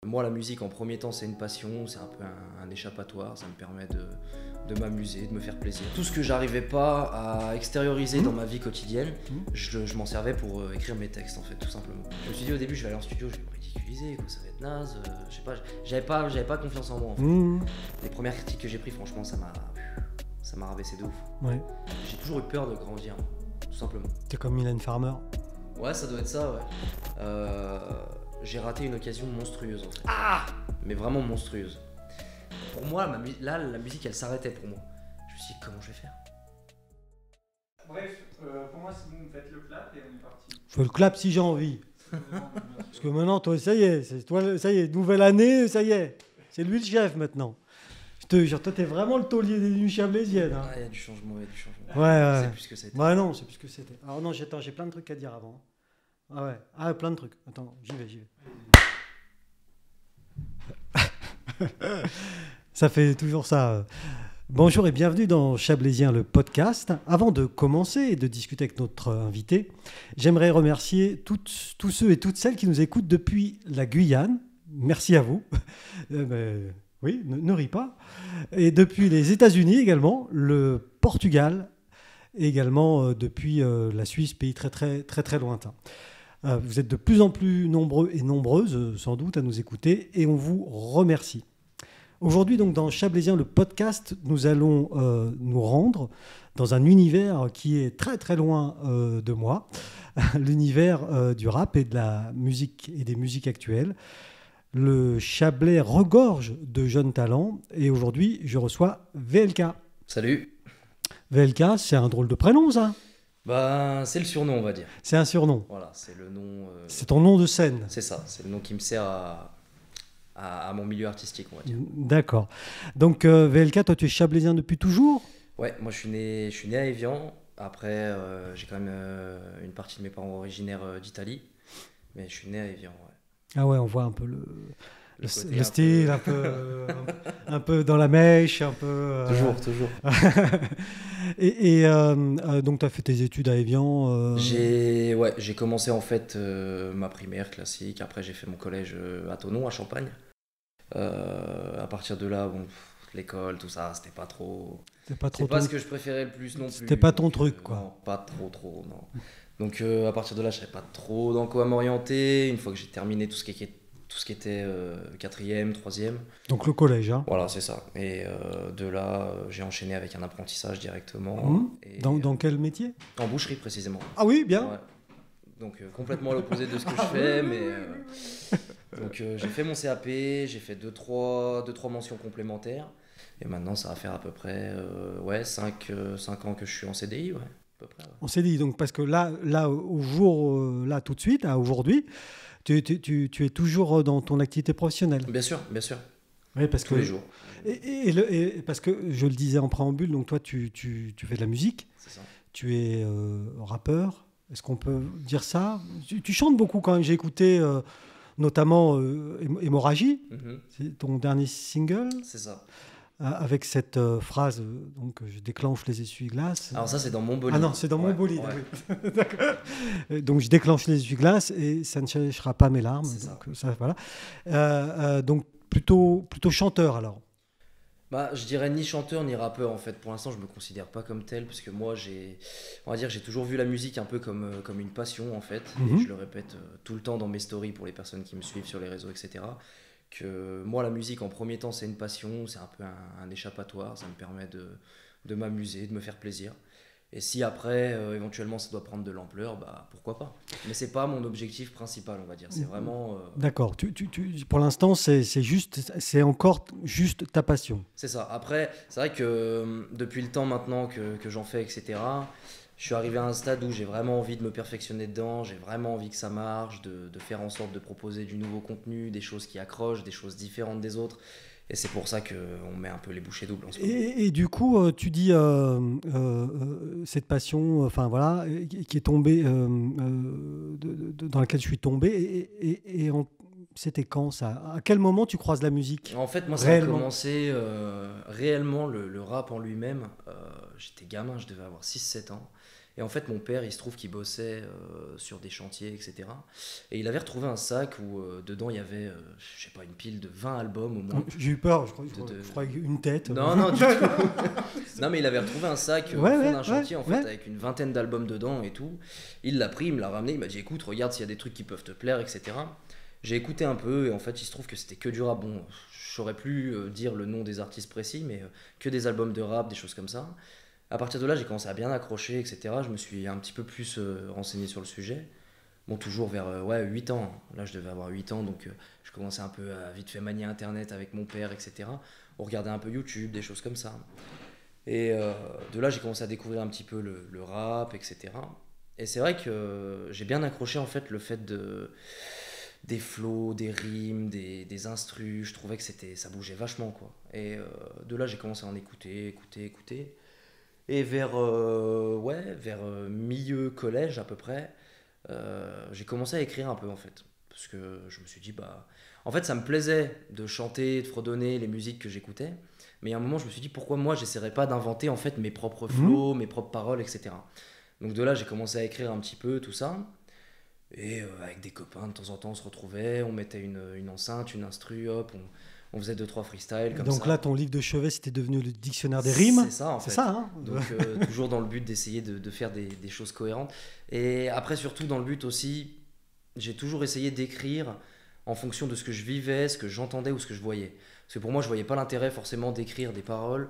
Moi, la musique, en premier temps, c'est une passion, c'est un peu un échappatoire, ça me permet de m'amuser, de me faire plaisir. Tout ce que j'arrivais pas à extérioriser dans ma vie quotidienne, je m'en servais pour écrire mes textes, en fait, tout simplement. Je me suis dit au début, je vais aller en studio, je vais me ridiculiser, quoi, ça va être naze, je sais pas, j'avais pas confiance en moi, en fait. Les premières critiques que j'ai prises, franchement, ça m'a rabaissé de ouf. Ouais. J'ai toujours eu peur de grandir, tout simplement. T'es comme Mylène Farmer. Ouais, ça doit être ça, ouais. J'ai raté une occasion monstrueuse, en fait. Mais vraiment monstrueuse. Pour moi, là, la musique, elle s'arrêtait pour moi. Je me suis dit, comment je vais faire? Bref, pour moi, c'est bon, vous faites le clap et on est parti. Je fais le clap si j'ai envie. Parce que maintenant, toi, ça y est, toi, ça y est, nouvelle année, ça y est. C'est lui le chef maintenant. Je te jure, toi, t'es vraiment le taulier des nuits chablaisiennes. Hein. Il y a du changement, il y a du changement. Ouais. C'est plus ce que c'était. Ouais, non, c'est plus ce que c'était. Alors non, j'ai plein de trucs à dire avant. Ah ouais, plein de trucs. Attends, j'y vais. Ça fait toujours ça. Bonjour et bienvenue dans Chablaisien, le podcast. Avant de commencer et de discuter avec notre invité, j'aimerais remercier tous ceux et toutes celles qui nous écoutent depuis la Guyane. Merci à vous. Oui, ne ris pas. Et depuis les États-Unis également, le Portugal, et également depuis la Suisse, pays très lointain. Vous êtes de plus en plus nombreux et nombreuses, sans doute, à nous écouter, et on vous remercie. Aujourd'hui, donc, dans Chablaisien, le podcast, nous allons nous rendre dans un univers qui est très loin de moi, l'univers du rap et de la musique et des musiques actuelles. Le Chablais regorge de jeunes talents, et aujourd'hui, je reçois VLK. Salut. VLK, c'est un drôle de prénom, ça? Bah, c'est le surnom, on va dire. C'est un surnom. Voilà, c'est le nom. C'est ton nom de scène. C'est ça, c'est le nom qui me sert à mon milieu artistique, on va dire. D'accord. Donc, VLK, toi, tu es chablaisien depuis toujours? Ouais, moi je suis né à Évian. Après, j'ai quand même une partie de mes parents originaires d'Italie. Mais je suis né à Évian, ouais. Ah ouais, on voit un peu le style, peu... un peu dans la mèche, un peu... Toujours. et donc, tu as fait tes études à Évian J'ai commencé en fait ma primaire classique. Après, j'ai fait mon collège à Thonon, à Champagne. À partir de là, bon, l'école, tout ça, c'était pas trop... C'est pas ce que je préférais le plus non plus. C'était pas ton truc, quoi. Non, pas trop, non. Donc à partir de là, je savais pas trop dans quoi m'orienter. Une fois que j'ai terminé tout ce qui était 4e, 3e. Donc le collège, hein. Voilà, c'est ça. Et de là, j'ai enchaîné avec un apprentissage directement. Et, dans quel métier? En boucherie, précisément. Ah oui, bien. Ouais. Donc complètement à l'opposé de ce que je fais, mais... Donc j'ai fait mon CAP, j'ai fait 2-3 mentions complémentaires. Et maintenant, ça va faire à peu près 5 ans que je suis en CDI, ouais. Près, ouais. On s'est dit, donc, parce que là au jour, là tout de suite, à aujourd'hui, tu es toujours dans ton activité professionnelle. Bien sûr. Oui, parce tous les jours. Et parce que je le disais en préambule, donc toi tu fais de la musique. C'est ça. Tu es rappeur. Est-ce qu'on peut dire ça? Tu chantes beaucoup quand même. J'ai écouté notamment Hémorragie, c'est ton dernier single. C'est ça. Avec cette phrase, donc je déclenche les essuie-glaces. Alors ça, c'est dans mon bolide. Ah non, c'est dans mon bolide. Ouais. Oui. D'accord. Donc je déclenche les essuie-glaces et ça ne séchera pas mes larmes. C'est donc, ça, voilà. Donc plutôt chanteur alors. Bah, je dirais ni chanteur ni rappeur en fait. Pour l'instant, je me considère pas comme tel parce que moi, on va dire, j'ai toujours vu la musique un peu comme une passion en fait. Et je le répète tout le temps dans mes stories pour les personnes qui me suivent sur les réseaux, etc. Que moi, la musique, en premier temps, c'est une passion, c'est un peu un échappatoire, ça me permet de m'amuser, de me faire plaisir. Et si après, éventuellement, ça doit prendre de l'ampleur, bah pourquoi pas. Mais c'est pas mon objectif principal, on va dire. C'est vraiment... D'accord. Pour l'instant, c'est encore juste ta passion. C'est ça. Après, c'est vrai que depuis le temps maintenant que j'en fais, etc., je suis arrivé à un stade où j'ai vraiment envie de me perfectionner dedans, j'ai vraiment envie que ça marche, de faire en sorte de proposer du nouveau contenu, des choses qui accrochent, des choses différentes des autres. Et c'est pour ça qu'on met un peu les bouchées doubles en ce moment. Et du coup, tu dis cette passion, enfin voilà, qui est tombée, dans laquelle je suis tombé, c'était quand ça? À quel moment tu croises la musique? En fait, moi, ça a commencé réellement, le rap en lui-même. J'étais gamin, je devais avoir 6-7 ans. Et en fait, mon père, il se trouve qu'il bossait sur des chantiers, etc. Et il avait retrouvé un sac où dedans, il y avait, je sais pas, une pile de 20 albums au moins. J'ai eu peur, je crois une tête. Non, non, du tout. Non, mais il avait retrouvé un sac au fond d'un chantier, en fait, avec une vingtaine d'albums dedans et tout. Il l'a pris, il me l'a ramené, il m'a dit, écoute, regarde s'il y a des trucs qui peuvent te plaire, etc. J'ai écouté un peu, et en fait, il se trouve que c'était que du rap. Bon, je saurais plus dire le nom des artistes précis, mais que des albums de rap, des choses comme ça. À partir de là, j'ai commencé à bien accrocher, etc. Je me suis un petit peu plus renseigné sur le sujet. Bon, toujours vers 8 ans. Là, je devais avoir 8 ans, donc je commençais un peu à vite fait manier Internet avec mon père, etc. On regardait un peu YouTube, des choses comme ça. Et de là, j'ai commencé à découvrir un petit peu le rap, etc. Et c'est vrai que j'ai bien accroché, en fait, le fait des flows, des rimes, des instrus. Je trouvais que ça bougeait vachement, quoi. Et de là, j'ai commencé à en écouter. Et vers milieu collège à peu près, j'ai commencé à écrire un peu en fait. Parce que je me suis dit, en fait ça me plaisait de chanter, de fredonner les musiques que j'écoutais. Mais à un moment je me suis dit, pourquoi moi j'essaierais pas d'inventer en fait mes propres flows, mes propres paroles, etc. Donc de là j'ai commencé à écrire un petit peu tout ça. Et avec des copains de temps en temps on se retrouvait, on mettait une enceinte, une instru, hop, on faisait 2-3 freestyles comme ça. Donc là, ton livre de chevet, c'était devenu le dictionnaire des rimes. C'est ça, en fait. C'est ça, hein. Donc, toujours dans le but d'essayer de faire des choses cohérentes. Et après, surtout dans le but aussi, j'ai toujours essayé d'écrire en fonction de ce que je vivais, ce que j'entendais ou ce que je voyais. Parce que pour moi, je voyais pas l'intérêt forcément d'écrire des paroles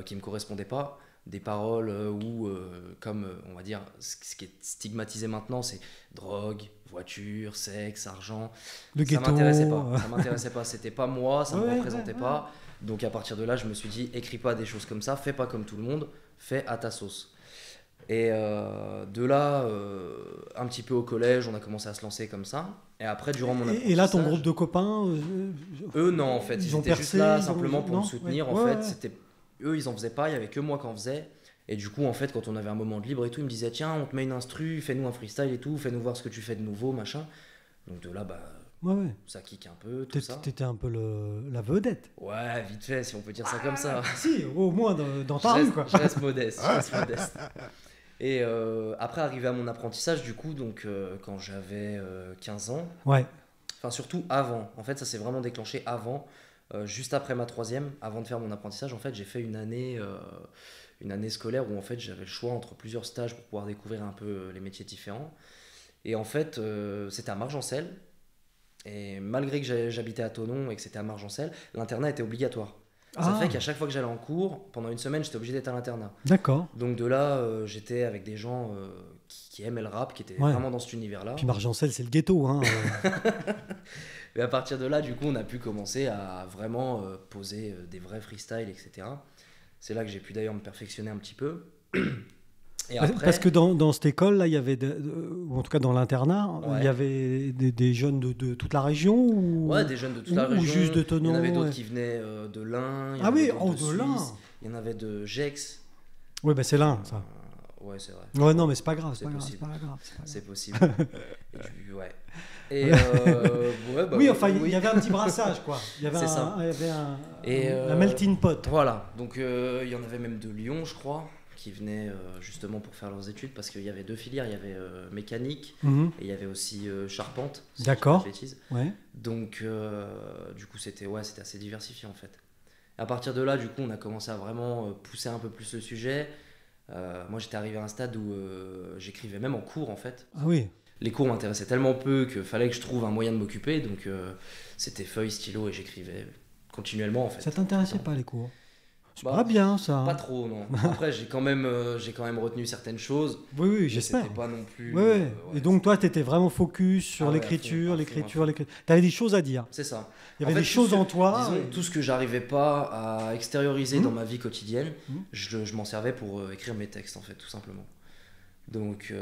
qui me correspondaient pas. Des paroles où, comme on va dire, ce qui est stigmatisé maintenant, c'est drogue, voiture, sexe, argent. Le ghetto. Ça m'intéressait pas. C'était pas moi, ça me représentait pas. Donc à partir de là, je me suis dit, écris pas des choses comme ça, fais pas comme tout le monde, fais à ta sauce. Et de là, un petit peu au collège, on a commencé à se lancer comme ça. Et après, durant mon apprentissage... Et là, ton groupe de copains eux, non, en fait. Ils étaient juste là simplement pour me soutenir. Ouais. En fait, c'était... Eux, ils en faisaient pas, il y avait que moi qui en faisais. Et du coup, en fait, quand on avait un moment de libre et tout, ils me disaient, tiens, on te met une instru, fais-nous un freestyle et tout, fais-nous voir ce que tu fais de nouveau, machin. Donc de là, ça kick un peu, tout ça. T'étais un peu la vedette. Ouais, vite fait, si on peut dire ça comme ça. Si, au moins dans ta rue, quoi. Je reste modeste. Et après, arrivé à mon apprentissage, du coup, donc quand j'avais 15 ans, enfin surtout avant, en fait, ça s'est vraiment déclenché avant, juste après ma troisième, avant de faire mon apprentissage, en fait, j'ai fait une année scolaire où en fait j'avais le choix entre plusieurs stages pour pouvoir découvrir un peu les métiers différents. Et en fait, c'était à Margencel. Et malgré que j'habitais à Thonon et que c'était à Margencel, l'internat était obligatoire. Ça fait qu'à chaque fois que j'allais en cours, pendant une semaine, j'étais obligé d'être à l'internat. D'accord. Donc de là, j'étais avec des gens qui aimaient le rap, qui étaient vraiment dans cet univers-là. Puis Margencel, c'est le ghetto, hein. Et à partir de là, du coup, on a pu commencer à vraiment poser des vrais freestyles, etc. C'est là que j'ai pu d'ailleurs me perfectionner un petit peu. Et après... Parce que dans cette école, là, il y avait, ou en tout cas dans l'internat, il y avait des jeunes de toute la région ou... des jeunes de toute la région. Ou juste de Thonon. Il y en avait d'autres qui venaient de l'Ain. De l'Ain. Il y en avait de Gex. Oui, c'est l'Ain, ça. Ouais, c'est vrai. Ouais, non, mais c'est pas grave. C'est possible. Et il y avait un petit brassage, quoi. Il y avait un melting pot. Voilà. Donc, il y en avait même de Lyon, je crois, qui venaient justement pour faire leurs études, parce qu'il y avait deux filières. Il y avait mécanique et il y avait aussi charpente. D'accord. Ouais. Donc, du coup, c'était assez diversifié, en fait. À partir de là, du coup, on a commencé à vraiment pousser un peu plus le sujet. Moi, j'étais arrivé à un stade où j'écrivais même en cours, en fait. Ah oui. Les cours m'intéressaient tellement peu qu'il fallait que je trouve un moyen de m'occuper. Donc, c'était feuille, stylo et j'écrivais continuellement, en fait. Ça t'intéressait pas, les cours? C'est pas bien, ça. Pas trop, non. Après, j'ai quand même retenu certaines choses. Oui, j'espère. C'était pas non plus... Et donc, toi, t'étais vraiment focus sur l'écriture. T'avais des choses à dire. C'est ça. Il y avait des choses en toi. Disons, tout ce que j'arrivais pas à extérioriser dans ma vie quotidienne, je m'en servais pour écrire mes textes, en fait, tout simplement. Donc,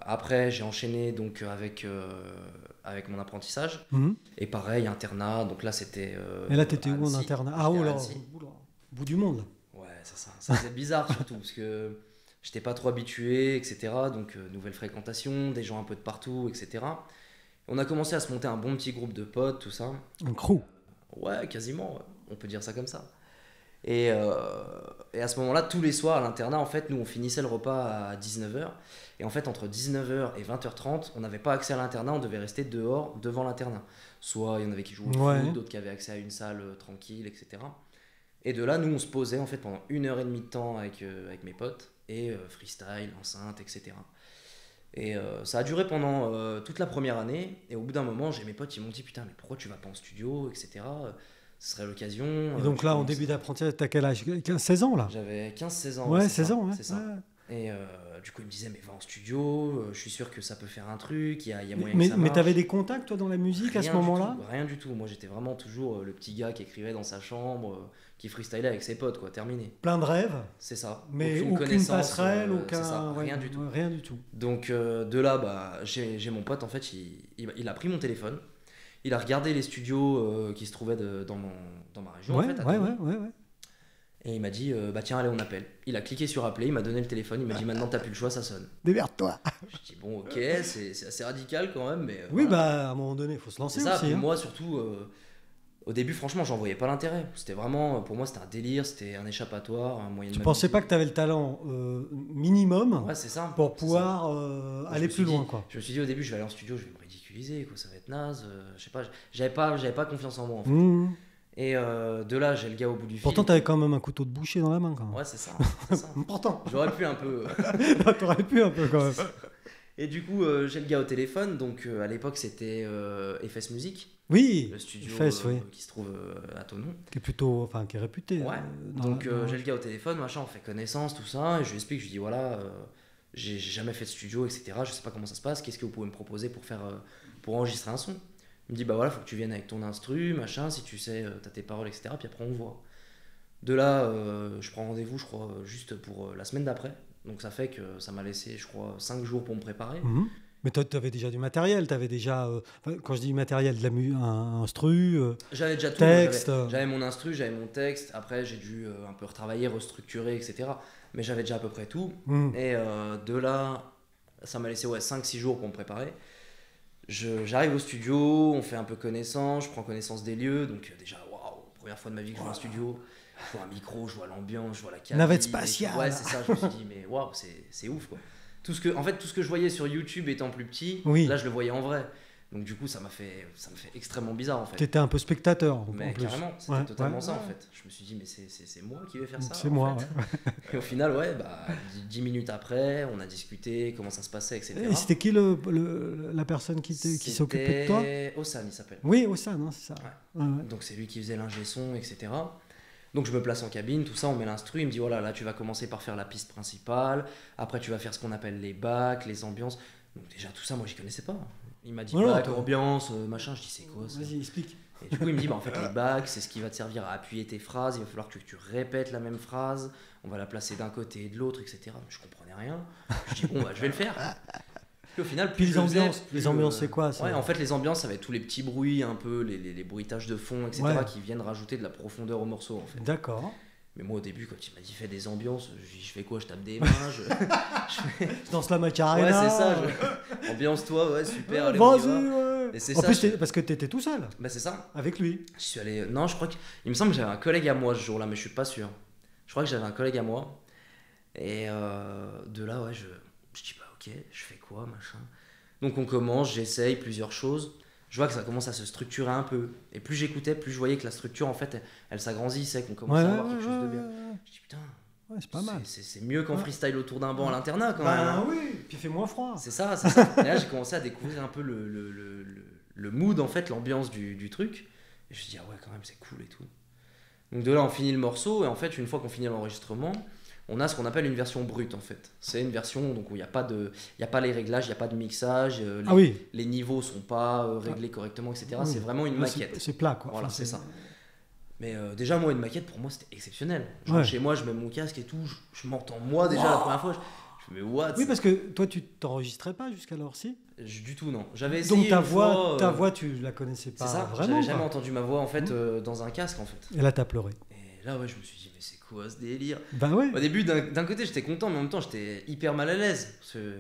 après, j'ai enchaîné donc, avec mon apprentissage. Et pareil, internat. Donc là, c'était... Et là, t'étais où en internat? Ah, au bout du monde. Ouais, c'est ça. Ça, c'est bizarre, surtout, parce que j'étais pas trop habitué, etc. Donc, nouvelle fréquentation, des gens un peu de partout, etc. On a commencé à se monter un bon petit groupe de potes, tout ça. Un crew. Ouais, quasiment. Ouais. On peut dire ça comme ça. Et à ce moment-là, tous les soirs à l'internat, en fait, nous, on finissait le repas à 19h. Et en fait, entre 19h et 20h30, on n'avait pas accès à l'internat, on devait rester dehors, devant l'internat. Soit il y en avait qui jouaient au foot, d'autres qui avaient accès à une salle tranquille, etc. Et de là, nous, on se posait en fait pendant 1h30 de temps avec mes potes, et freestyle, enceinte, etc. Et ça a duré pendant toute la première année. Et au bout d'un moment, j'ai mes potes, ils m'ont dit putain, mais pourquoi tu vas pas en studio, etc. Ce serait l'occasion. Et donc là, en début d'apprentissage, t'as quel âge? 15-16 ans là? J'avais 15-16 ans. Ouais, 16 ans, ouais. C'est ça. Ouais. Et du coup, il me disait, mais va en studio, je suis sûr que ça peut faire un truc, il y a moyen que ça marche. Mais t'avais des contacts, toi, dans la musique à ce moment-là? Rien du tout. Moi, j'étais vraiment toujours le petit gars qui écrivait dans sa chambre, qui freestylait avec ses potes, quoi, terminé. Plein de rêves. C'est ça. Mais aucune passerelle, c'est ça, rien du tout. Rien du tout. Donc, de là, bah, j'ai mon pote, en fait, il a pris mon téléphone. Il a regardé les studios qui se trouvaient dans ma région, en fait. Ouais. Et il m'a dit, bah tiens, allez, on appelle. Il a cliqué sur appeler, il m'a donné le téléphone, il m'a dit, maintenant t'as plus le choix, ça sonne. Démerde-toi. Je dis, bon, ok, c'est assez radical quand même, mais. Oui, voilà. bah à un moment donné, il faut se lancer c'est ça, aussi. Puis moi, surtout, au début, franchement, j'en voyais pas l'intérêt. C'était vraiment, pour moi, c'était un délire, c'était un échappatoire, un moyen de. Tu pensais pas que t'avais le talent minimum c'est ça, pour pouvoir aller plus loin, quoi. Je me suis dit, au début, je vais aller en studio, je vais me ridiculiser, quoi, ça va être naze. Je sais pas, j'avais pas confiance en moi, en fait. Et de là, j'ai le gars au bout du fil. Pourtant, t'avais quand même un couteau de boucher dans la main, quand même. Ouais, c'est ça. Pourtant. J'aurais pu un peu. T'aurais pu un peu, quand même. Et du coup, j'ai le gars au téléphone. Donc, à l'époque, c'était FS Music. Oui. Le studio qui se trouve à Thonon. Qui est réputé. Ouais. Donc, j'ai le gars au téléphone, machin, on fait connaissance, tout ça. Et je lui explique, je lui dis, voilà, j'ai jamais fait de studio, etc. Je sais pas comment ça se passe. Qu'est-ce que vous pouvez me proposer pour enregistrer un son? Il me dit, bah voilà, faut que tu viennes avec ton instru, machin, si tu sais, t'as tes paroles, etc. Puis après, on voit. De là, je prends rendez-vous, je crois, juste pour la semaine d'après. Donc ça fait que ça m'a laissé, je crois, 5 jours pour me préparer. Mais toi, tu avais déjà du matériel, tu avais déjà, quand je dis matériel, un instru, j'avais déjà tout, texte. J'avais mon instru, j'avais mon texte. Après, j'ai dû un peu retravailler, restructurer, etc. Mais j'avais déjà à peu près tout. Et de là, ça m'a laissé 5-6 jours pour me préparer. J'arrive au studio, on fait un peu connaissance, je prends connaissance des lieux. Donc déjà, waouh, première fois de ma vie que je vois un studio. Je vois un micro, je vois l'ambiance, je vois la cabine. Navette spatiale. Ouais, c'est ça, je me suis dit, mais waouh, c'est ouf, quoi. Tout ce que je voyais sur YouTube étant plus petit, là je le voyais en vrai. Donc du coup ça me fait extrêmement bizarre en fait. T'étais un peu spectateur mais en plus. Carrément, c'était totalement ça en fait. Je me suis dit mais c'est moi qui vais faire ça. C'est moi. Ouais. Et au final 10 minutes après, on a discuté comment ça se passait, etc. Et c'était qui la personne qui s'occupait de toi? Osan il s'appelle. Oui, Osan, hein, c'est ça. Ouais. Donc c'est lui qui faisait l'ingé son, etc. Donc je me place en cabine, tout ça, on met l'instru, il me dit voilà, là tu vas commencer par faire la piste principale, après tu vas faire ce qu'on appelle les bacs, les ambiances. Donc déjà tout ça moi j'y connaissais pas. Il m'a dit bac, ambiance, machin, je dis c'est quoi ça? Vas-y, explique. Et du coup il me dit en fait les bacs c'est ce qui va te servir à appuyer tes phrases, il va falloir que tu répètes la même phrase, on va la placer d'un côté et de l'autre, etc. Je comprenais rien. Je dis bon je vais le faire. Puis au final, puis les ambiances c'est quoi Ouais, en fait les ambiances ça va être tous les petits bruits, un peu les bruitages de fond, etc. qui viennent rajouter de la profondeur au morceau en fait. D'accord. Mais moi au début quand il m'a dit fais des ambiances, je fais quoi? Je tape des mains, je danse la Macarena. Ouais c'est ça, ambiance-toi, ouais super, allez vas-y, ouais. Et c'est en ça, plus parce que t'étais tout seul. Bah c'est ça. Avec lui. Je suis allé, non je crois qu'il me semble que j'avais un collègue à moi ce jour-là, mais je suis pas sûr. Je crois que j'avais un collègue à moi. Et de là ouais je dis bah ok, je fais quoi machin. Donc on commence, j'essaye plusieurs choses. Je vois que ça commence à se structurer un peu. Et plus j'écoutais, plus je voyais que la structure, en fait, elle s'agrandissait, qu'on commençait à avoir quelque chose de bien. Je dis putain, c'est pas mal. C'est mieux qu'en freestyle autour d'un banc à l'internat quand même. Bah oui, puis il fait moins froid. C'est ça. Et là j'ai commencé à découvrir un peu le mood, en fait, l'ambiance du truc. Et je me dis ah ouais quand même c'est cool et tout. Donc de là on finit le morceau et en fait une fois qu'on finit l'enregistrement, on a ce qu'on appelle une version brute en fait. C'est une version donc où il n'y a pas les réglages, il n'y a pas de mixage, les niveaux sont pas réglés correctement, etc. Oui. C'est vraiment une maquette. C'est plat quoi. Voilà, c'est ça. Mais déjà moi une maquette pour moi c'était exceptionnel. Chez moi je mets mon casque et tout, je m'entends moi déjà la première fois. Je me dis what? Oui parce que toi tu t'enregistrais pas jusqu'alors si? Du tout non. J'avais essayé donc ta voix tu la connaissais pas. C'est ça. Vraiment. J'avais jamais entendu ma voix en fait dans un casque en fait. Et là t'as pleuré. Et là ouais je me suis dit mais c'est quoi ce délire? Bah ouais. Au début d'un côté j'étais content mais en même temps j'étais hyper mal à l'aise parce que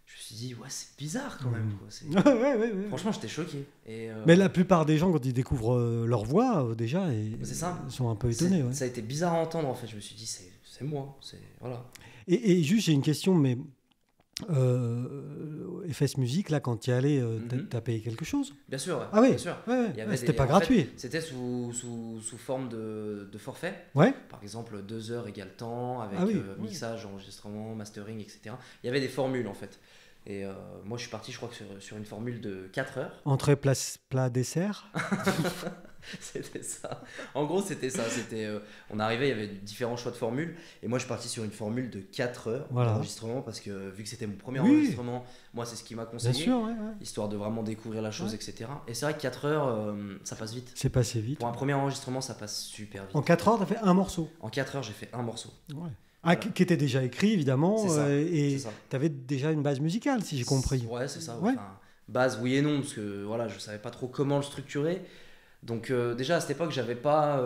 je je me suis dit, ouais, c'est bizarre quand même. Quoi. Ouais. Franchement, j'étais choqué. Mais la plupart des gens, quand ils découvrent leur voix, déjà, ils sont un peu étonnés. Ouais. Ça a été bizarre à entendre, en fait. Je me suis dit, c'est moi. Voilà. Et juste, j'ai une question, mais FS Musique, là, quand tu y es allé, t'as payé quelque chose? Bien sûr, ouais. Ah oui, bien sûr. C'était pas gratuit. Fait, c'était sous forme de forfait. Ouais. Par exemple, 2 heures égale temps, avec mixage, enregistrement, mastering, etc. Il y avait des formules, en fait. Et moi, je suis parti, je crois que sur une formule de 4 heures. Entrée, plat, dessert. C'était ça. En gros, c'était ça. On arrivait, il y avait différents choix de formules. Et moi, je suis parti sur une formule de 4 heures d'enregistrement parce que vu que c'était mon premier enregistrement, moi, c'est ce qui m'a conseillé. Bien sûr, histoire de vraiment découvrir la chose, etc. Et c'est vrai que 4 heures, ça passe vite. C'est passé vite. Pour un premier enregistrement, ça passe super vite. En 4 heures, tu as fait un morceau. En 4 heures, j'ai fait un morceau. Ouais. Ah, qui était déjà écrit, évidemment. C'est ça, et tu avais déjà une base musicale, si j'ai compris. Ouais, c'est ça. Ouais. Enfin, base, oui et non, parce que voilà, je savais pas trop comment le structurer. Donc déjà à cette époque, j'avais pas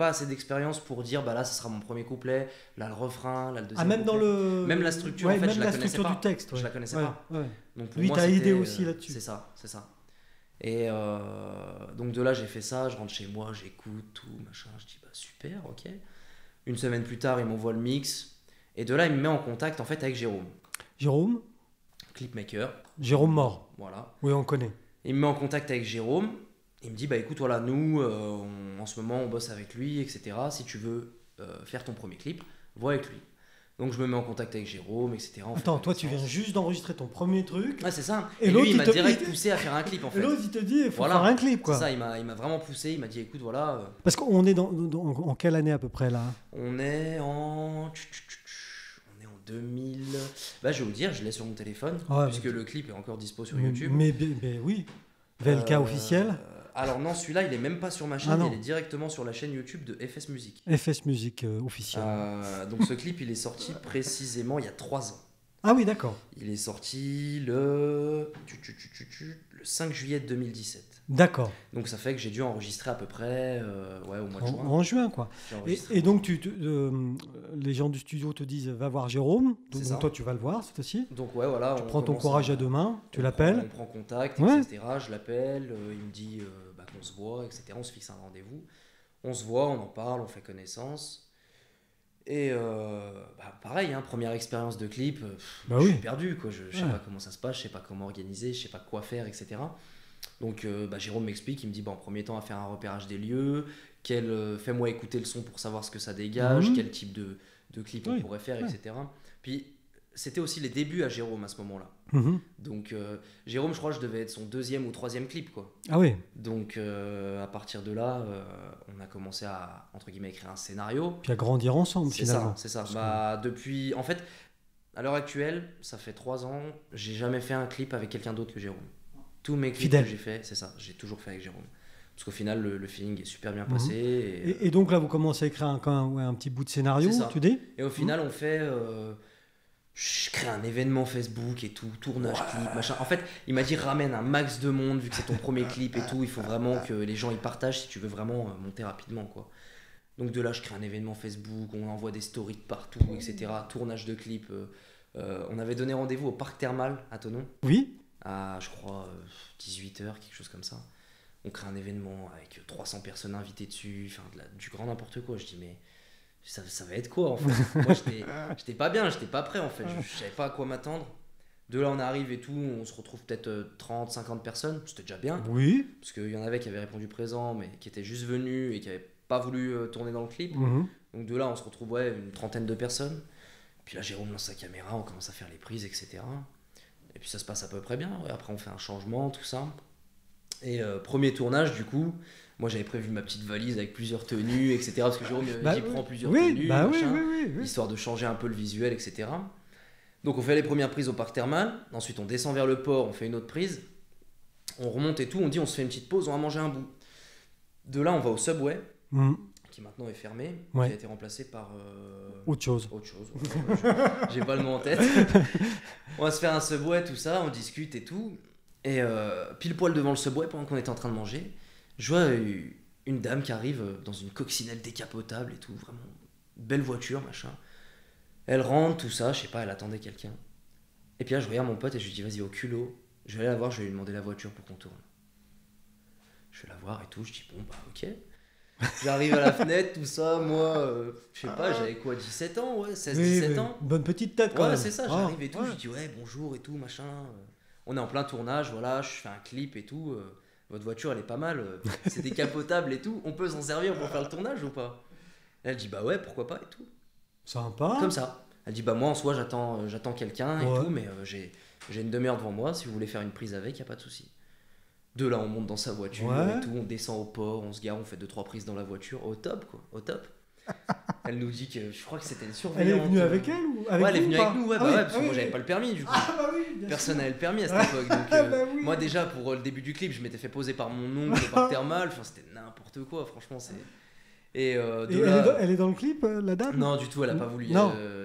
assez d'expérience pour dire bah là, ce sera mon premier couplet, là le refrain, là le deuxième. Ah, même couplet. Même la structure, en fait, même je la connaissais pas. Du texte, je la connaissais pas. Ouais. Donc pour lui, moi, t'as aidé c'était, aussi là-dessus. C'est ça. Et donc de là, j'ai fait ça, je rentre chez moi, j'écoute tout, machin, je dis bah super, ok. Une semaine plus tard, il m'envoie le mix, et de là, il me met en contact en fait avec Jérôme. Jérôme Clipmaker. Jérôme Mort. Voilà. Oui, on connaît. Il me met en contact avec Jérôme. Il me dit bah écoute, voilà, nous en ce moment on bosse avec lui, etc. Si tu veux faire ton premier clip, vois avec lui. Donc je me mets en contact avec Jérôme, etc. Attends, toi tu viens juste d'enregistrer ton premier truc. Ouais, c'est ça. Et lui il m'a direct poussé à faire un clip en fait. Et l'autre il te dit il faut faire un clip quoi. C'est ça, il m'a vraiment poussé, il m'a dit écoute voilà. Parce qu'on est en quelle année à peu près là? On est en 2000. Bah je vais vous dire, je l'ai sur mon téléphone puisque le clip est encore dispo sur YouTube. Mais oui. VLK officiel. Alors non, celui-là, il est même pas sur ma chaîne, il est directement sur la chaîne YouTube de FS Music. FS Music officiel. Donc ce clip, il est sorti précisément il y a 3 ans. Ah oui, d'accord. Il est sorti le 5 juillet 2017. D'accord. Donc ça fait que j'ai dû enregistrer à peu près au mois de juin. En juin, quoi. Et donc les gens du studio te disent va voir Jérôme. Donc toi, tu vas le voir cette fois-ci. Donc ouais, voilà. Tu prends ton courage à deux mains, tu l'appelles. On prend contact, etc. Je l'appelle, il me dit qu'on se voit, etc. On se fixe un rendez-vous. On se voit, on en parle, on fait connaissance. Et pareil, première expérience de clip, je suis perdu, quoi. Je sais pas comment ça se passe, je sais pas comment organiser, je sais pas quoi faire, etc. Donc Jérôme m'explique, il me dit en premier temps à faire un repérage des lieux, fais-moi écouter le son pour savoir ce que ça dégage, quel type de clip on pourrait faire, etc. Puis c'était aussi les débuts à Jérôme à ce moment-là. Donc Jérôme, je crois que je devais être son 2e ou 3e clip, quoi. Ah oui. Donc à partir de là, on a commencé à entre guillemets écrire un scénario. Puis à grandir ensemble finalement. C'est ça. Depuis, en fait, à l'heure actuelle, ça fait 3 ans, j'ai jamais fait un clip avec quelqu'un d'autre que Jérôme. Tous mes clips que j'ai fait, c'est ça, j'ai toujours fait avec Jérôme. Parce qu'au final, le feeling est super bien passé. Et donc là, vous commencez à écrire un petit bout de scénario, tu dis ? Et au final, on fait... je crée un événement Facebook et tout, tournage, clip, machin. En fait, il m'a dit ramène un max de monde, vu que c'est ton premier clip et tout, il faut vraiment que les gens y partagent si tu veux vraiment monter rapidement, quoi. Donc de là, je crée un événement Facebook, on envoie des stories de partout, etc. Tournage de clip. On avait donné rendez-vous au Parc Thermal à Thonon. Oui. À, je crois, 18h, quelque chose comme ça. On crée un événement avec 300 personnes invitées dessus, enfin du grand n'importe quoi. Je dis mais ça va être quoi en fait? Moi j'étais pas bien, j'étais pas prêt en fait, je savais pas à quoi m'attendre. De là on arrive et tout, on se retrouve peut-être 30, 50 personnes, c'était déjà bien. Oui. Parce qu'il y en avait qui avaient répondu présent mais qui étaient juste venus et qui n'avaient pas voulu tourner dans le clip. Donc de là on se retrouve une trentaine de personnes. Puis là Jérôme lance sa caméra, on commence à faire les prises, etc. Et puis ça se passe à peu près bien. Après on fait un changement, tout ça. Et premier tournage du coup, moi j'avais prévu ma petite valise avec plusieurs tenues, etc. Parce que Jérôme prend plusieurs tenues, histoire de changer un peu le visuel, etc. Donc on fait les premières prises au Parc Thermal. Ensuite on descend vers le port, on fait une autre prise. On remonte et tout, on dit on se fait une petite pause, on va manger un bout. De là on va au Subway, qui maintenant est fermé, qui a été remplacé par... Autre chose. J'ai pas le nom en tête. On va se faire un Subway, tout ça, on discute et tout. Et pile poil devant le Subway, pendant qu'on était en train de manger, je vois une dame qui arrive dans une coccinelle décapotable et tout, vraiment belle voiture, machin. Elle rentre, tout ça, je sais pas, elle attendait quelqu'un. Et puis là, je regarde mon pote et je lui dis, vas-y, au culot, je vais aller la voir, je vais lui demander la voiture pour qu'on tourne. Je vais la voir et tout, je dis, bon, bah, ok. J'arrive à la fenêtre, tout ça, moi, je sais pas, j'avais quoi, 17 ans, ouais, 16-17 ans. Bonne petite tête quand même. Ouais, c'est ça, j'arrive et tout, je dis, ouais, bonjour et tout, machin. On est en plein tournage, voilà, je fais un clip et tout. Votre voiture, elle est pas mal, c'est décapotable et tout, on peut s'en servir pour faire le tournage ou pas? Elle dit, bah ouais, pourquoi pas et tout. Sympa. Comme ça. Elle dit, bah moi, en soi, j'attends quelqu'un et tout, mais j'ai une demi-heure devant moi, si vous voulez faire une prise avec, y a pas de souci. De là, on monte dans sa voiture et tout, on descend au port, on se gare, on fait 2-3 prises dans la voiture, au top quoi, au top. Elle nous dit que, je crois que c'était une surveillante. Elle est venue avec elle ou avec ouais, elle est venue avec nous, ouais, parce que moi oui. j'avais pas le permis du coup. Personne n'avait le permis à cette époque. Donc, oui. moi déjà, pour le début du clip, je m'étais fait poser par mon oncle par thermal, enfin c'était n'importe quoi, franchement, c'est. Et, elle est dans le clip, la dame? Non, du tout, elle a pas voulu y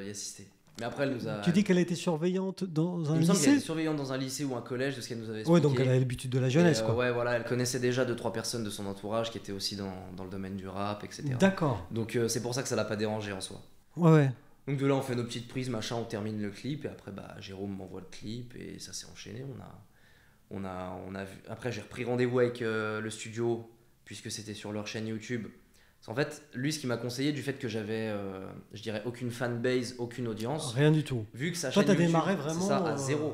assister. Mais après, elle nous a. Tu dis qu'elle était surveillante dans un Il me semble qu'elle lycée? était surveillante dans un lycée ou un collège, de ce qu'elle nous avait expliqué. Ouais, donc elle avait l'habitude de la jeunesse, quoi. Ouais, voilà, elle connaissait déjà 2-3 personnes de son entourage qui étaient aussi dans le domaine du rap, etc. D'accord. Donc c'est pour ça que ça l'a pas dérangé en soi. Ouais. Donc de là, on fait nos petites prises, machin, on termine le clip, et après, bah, Jérôme m'envoie le clip, et ça s'est enchaîné. On a vu. Après, j'ai repris rendez-vous avec le studio, puisque c'était sur leur chaîne YouTube. En fait, lui, ce qui m'a conseillé, du fait que j'avais, je dirais, aucune fanbase, aucune audience. Rien du tout. Vu que sa Toi, chaîne t'as YouTube, démarré vraiment c'est ça, à zéro.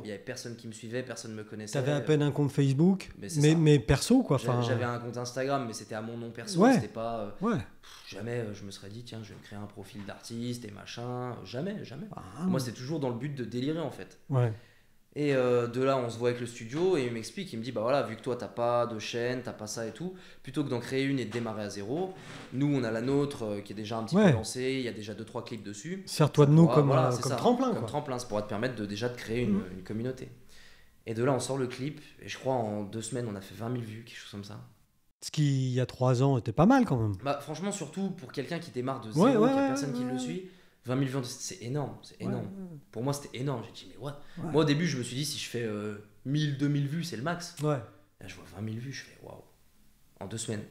Il y avait personne qui me suivait, personne me connaissait. T'avais à peine un compte Facebook, Mais mais perso, quoi. J'avais un compte Instagram, mais c'était à mon nom perso. Ouais. C'était pas. Ouais. Jamais je me serais dit, tiens, je vais créer un profil d'artiste et machin. Jamais. Ah, Moi, c'était toujours dans le but de délirer, en fait. Ouais. Et de là, on se voit avec le studio et il m'explique, il me dit, bah voilà, vu que toi, t'as pas de chaîne, t'as pas ça et tout, plutôt que d'en créer une et de démarrer à zéro, nous, on a la nôtre qui est déjà un petit peu lancée, il y a déjà 2-3 clips dessus. Sers-toi de nous comme ça, tremplin, comme quoi. tremplin, ça pourra te permettre déjà de créer une communauté. Et de là, on sort le clip, et je crois en 2 semaines, on a fait 20 000 vues, quelque chose comme ça. Ce qui, il y a 3 ans, était pas mal quand même. Bah, franchement, surtout pour quelqu'un qui démarre de zéro, qu'il n'y a personne qui le suit. 20 000 vues, c'est énorme, c'est énorme. Ouais. Pour moi, c'était énorme. J'ai dit, mais what? Moi, au début, je me suis dit, si je fais 1000, 2000 vues, c'est le max. Ouais. Là, je vois 20 000 vues, je fais waouh. En 2 semaines.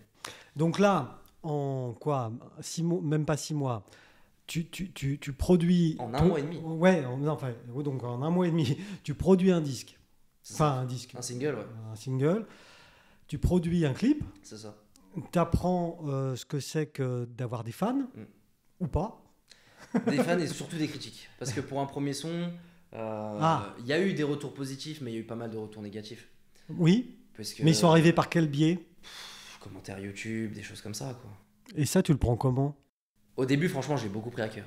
Donc là, en quoi 6 mois, même pas 6 mois, tu produis. En 1 mois et demi. Ouais, donc en 1 mois et demi, tu produis un disque. Enfin, un disque. Un single, ouais. Un single. Tu produis un clip. C'est ça. Tu apprends ce que c'est que d'avoir des fans, ou pas. Des fans et surtout des critiques. Parce que pour un premier son, il y a eu des retours positifs, mais il y a eu pas mal de retours négatifs. Oui, parce que, mais ils sont arrivés par quel biais? Commentaires YouTube, des choses comme ça, quoi. Et ça, tu le prends comment? Au début, franchement, j'ai beaucoup pris à cœur.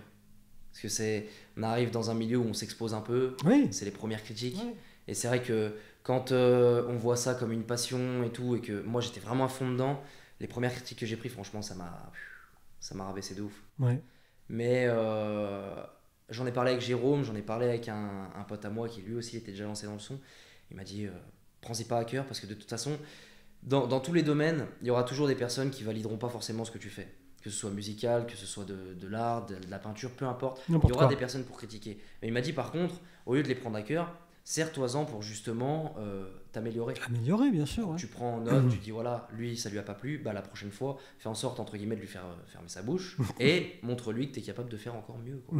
Parce que on arrive dans un milieu où on s'expose un peu, c'est les premières critiques. Oui. Et c'est vrai que quand on voit ça comme une passion et tout, et que moi j'étais vraiment à fond dedans, les premières critiques que j'ai prises, franchement, ça m'a rabaissé de ouf. Ouais. Mais j'en ai parlé avec Jérôme, j'en ai parlé avec un pote à moi qui lui aussi était déjà lancé dans le son. Il m'a dit, prends-y pas à cœur, parce que de toute façon, dans tous les domaines, il y aura toujours des personnes qui valideront pas forcément ce que tu fais. Que ce soit musical, que ce soit de l'art, de la peinture, peu importe. Il y aura des personnes pour critiquer. Mais il m'a dit par contre, au lieu de les prendre à cœur, sers-toi-en pour justement t'améliorer. Améliorer, bien sûr. Tu prends en note, tu dis voilà, lui ça lui a pas plu, bah la prochaine fois, fais en sorte entre guillemets de lui faire fermer sa bouche et montre-lui que tu es capable de faire encore mieux. Quoi.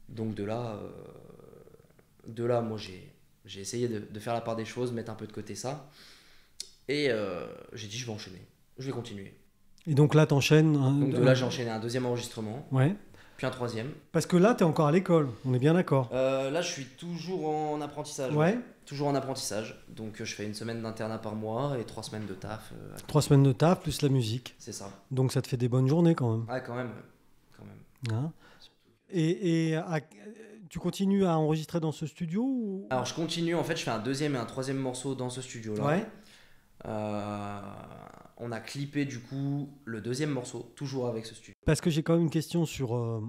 Donc de là, moi j'ai essayé de faire la part des choses, mettre un peu de côté ça. Et j'ai dit je vais enchaîner, je vais continuer. Et donc là t'enchaînes. Donc de là j'ai enchaîné un 2e enregistrement. Ouais. Puis un 3e. Parce que là, tu es encore à l'école, on est bien d'accord. Là, je suis toujours en apprentissage. Ouais. Toujours en apprentissage. Donc, je fais 1 semaine d'internat par mois et 3 semaines de taf. 3 semaines de taf plus la musique. C'est ça. Donc, ça te fait des bonnes journées quand même. Ah, quand même. Hein? Et tu continues à enregistrer dans ce studio ou... Alors, je continue. En fait, je fais un 2e et un 3e morceau dans ce studio-là. Ouais. On a clippé du coup le 2e morceau, toujours avec ce studio. Parce que j'ai quand même une question sur...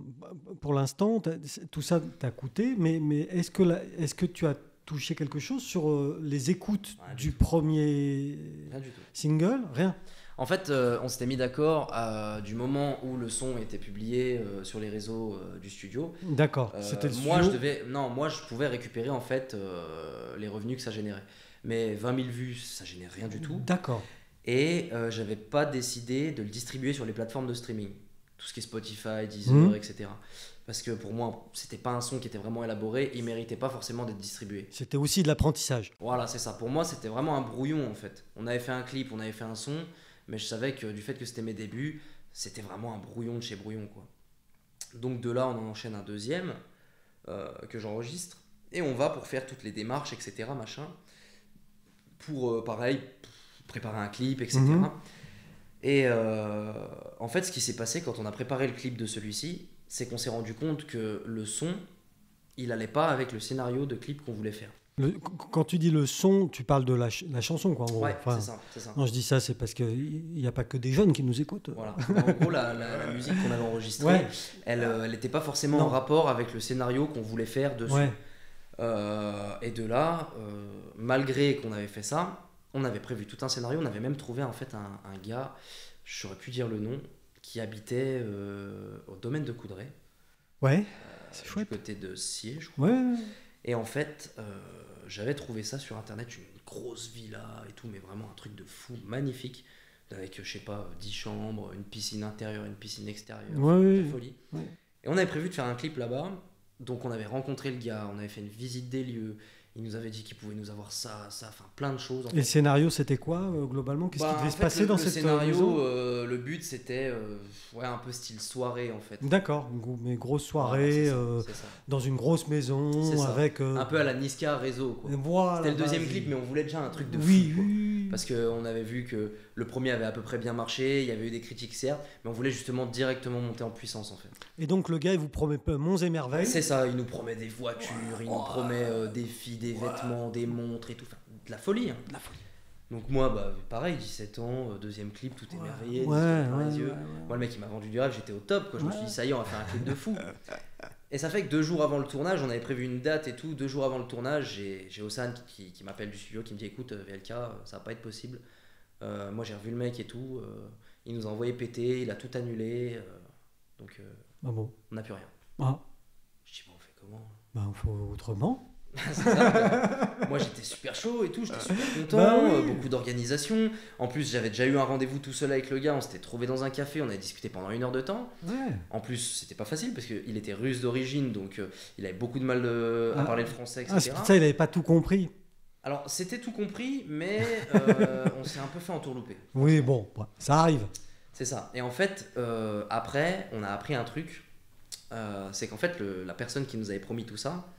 pour l'instant, tout ça t'a coûté, mais est-ce que tu as touché quelque chose sur les écoutes du premier single? Rien. En fait, on s'était mis d'accord du moment où le son était publié sur les réseaux du studio. D'accord, c'était le moi, studio. moi, je pouvais récupérer en fait les revenus que ça générait. Mais 20 000 vues, ça génère rien du tout. D'accord. Et j'avais pas décidé de le distribuer sur les plateformes de streaming. Tout ce qui est Spotify, Deezer, etc. parce que pour moi, c'était pas un son qui était vraiment élaboré, il méritait pas forcément d'être distribué. C'était aussi de l'apprentissage. Voilà, c'est ça. Pour moi, c'était vraiment un brouillon en fait. On avait fait un clip, on avait fait un son, mais je savais que du fait que c'était mes débuts, c'était vraiment un brouillon de chez brouillon, quoi. Donc de là, on en enchaîne un deuxième que j'enregistre, et on va pour faire toutes les démarches, etc. machin, pour pareil, préparer un clip, etc. Et en fait, ce qui s'est passé quand on a préparé le clip de celui-ci, c'est qu'on s'est rendu compte que le son, il allait pas avec le scénario de clip qu'on voulait faire. Quand tu dis le son, tu parles de la chanson, quoi, en gros. Ouais, Enfin, c'est ça. non, je dis ça, c'est parce qu'il n'y a pas que des jeunes qui nous écoutent. Voilà. En gros, la musique qu'on avait enregistrée, elle n'était pas forcément en rapport avec le scénario qu'on voulait faire dessus. Ouais. Et de là, malgré qu'on avait fait ça, on avait prévu tout un scénario. On avait même trouvé en fait un gars, j'aurais pu dire le nom, qui habitait au domaine de Coudray. Ouais, c'est chouette. Du côté de Sciez, je crois. Ouais. Et en fait, j'avais trouvé ça sur internet, une grosse villa et tout, mais vraiment un truc de fou, magnifique, avec, je sais pas, 10 chambres, une piscine intérieure, une piscine extérieure, la folie. Ouais. Et on avait prévu de faire un clip là-bas, donc on avait rencontré le gars, on avait fait une visite des lieux, il nous avait dit qu'il pouvait nous avoir ça, enfin plein de choses. En fait. Et le scénario, c'était quoi globalement? Qu'est-ce qui devait se passer dans cette scénario, maison? le but c'était un peu style soirée en fait. D'accord, mais grosse soirée, c'est ça. dans une grosse maison avec... un peu à la Niska Réseau. Quoi. Voilà, c'était le deuxième clip, mais on voulait déjà un truc de fou. Oui. Parce qu'on avait vu que le premier avait à peu près bien marché, il y avait eu des critiques certes, mais on voulait justement directement monter en puissance en fait. Et donc le gars, il vous promet monts et merveilles. C'est ça, il nous promet des voitures, il nous promet des filles, des vêtements, des montres et tout, enfin, de la folie. Hein. De la folie. Donc moi, pareil, 17 ans, deuxième clip, tout émerveillé, les yeux. Moi le mec il m'a vendu du rêve, j'étais au top, quoi. Je me suis dit ça y est, on va faire un clip de fou. Et ça fait que 2 jours avant le tournage, on avait prévu une date et tout, 2 jours avant le tournage, j'ai Ossane qui m'appelle du studio, qui me dit écoute VLK, ça va pas être possible. Moi j'ai revu le mec et tout, il nous a envoyé péter, il a tout annulé, donc on n'a plus rien. Je dis bon on fait comment? On fait autrement. Moi j'étais super chaud et tout, j'étais super content, beaucoup d'organisation. En plus j'avais déjà eu un rendez-vous tout seul avec le gars, on s'était trouvé dans un café, on avait discuté pendant 1 heure de temps. En plus c'était pas facile parce qu'il était russe d'origine, donc il avait beaucoup de mal à parler le français, etc. C'est pour ça il avait pas tout compris. Alors c'était tout compris, mais on s'est un peu fait entourlouper. Oui bon, ça arrive. C'est ça. Et en fait après on a appris un truc, c'est qu'en fait la personne qui nous avait promis tout ça,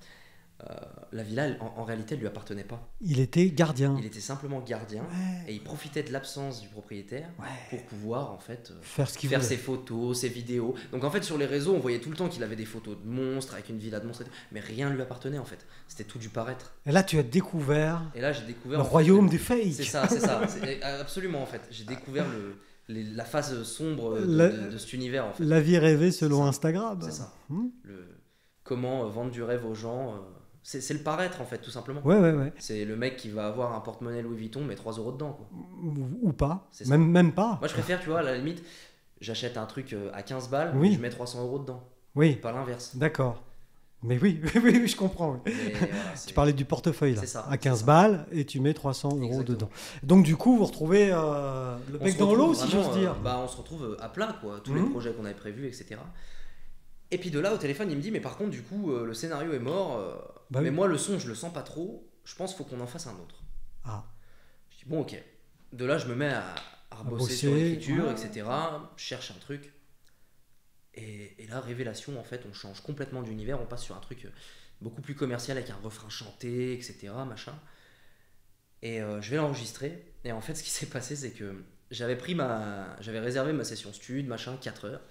la villa en réalité elle lui appartenait pas. Il était gardien. Il était simplement gardien et il profitait de l'absence du propriétaire pour pouvoir en fait faire ses photos, ses vidéos. Donc en fait sur les réseaux on voyait tout le temps qu'il avait des photos de monstres avec une villa de monstres, mais rien ne lui appartenait en fait. C'était tout du paraître. Et là tu as découvert. Et là j'ai découvert le royaume du fake. C'est ça. Absolument en fait. J'ai découvert la face sombre de cet univers en fait. La vie rêvée selon Instagram. C'est ça. Comment vendre du rêve aux gens. C'est le paraître en fait tout simplement. Ouais. C'est le mec qui va avoir un porte-monnaie Louis Vuitton mais 3 € dedans quoi. Ou pas. Même pas. Moi je préfère tu vois à la limite j'achète un truc à 15 balles et je mets 300 € dedans. Oui. Pas l'inverse. D'accord. Mais oui, je comprends. Voilà, tu parlais du portefeuille là. Ça, à 15 balles et tu mets 300 € dedans. Donc du coup vous retrouvez le bec dans l'eau si j'ose dire. On se retrouve à plat quoi. Tous les projets qu'on avait prévus etc. Et puis de là au téléphone il me dit mais par contre du coup le scénario est mort mais moi le son je le sens pas trop, je pense qu'il faut qu'on en fasse un autre. Je dis bon ok. De là je me mets à bosser sur l'écriture etc. Je cherche un truc et là révélation en fait on change complètement d'univers, on passe sur un truc beaucoup plus commercial avec un refrain chanté etc. machin. Et je vais l'enregistrer et en fait ce qui s'est passé c'est que j'avais réservé ma session stud machin 4 heures.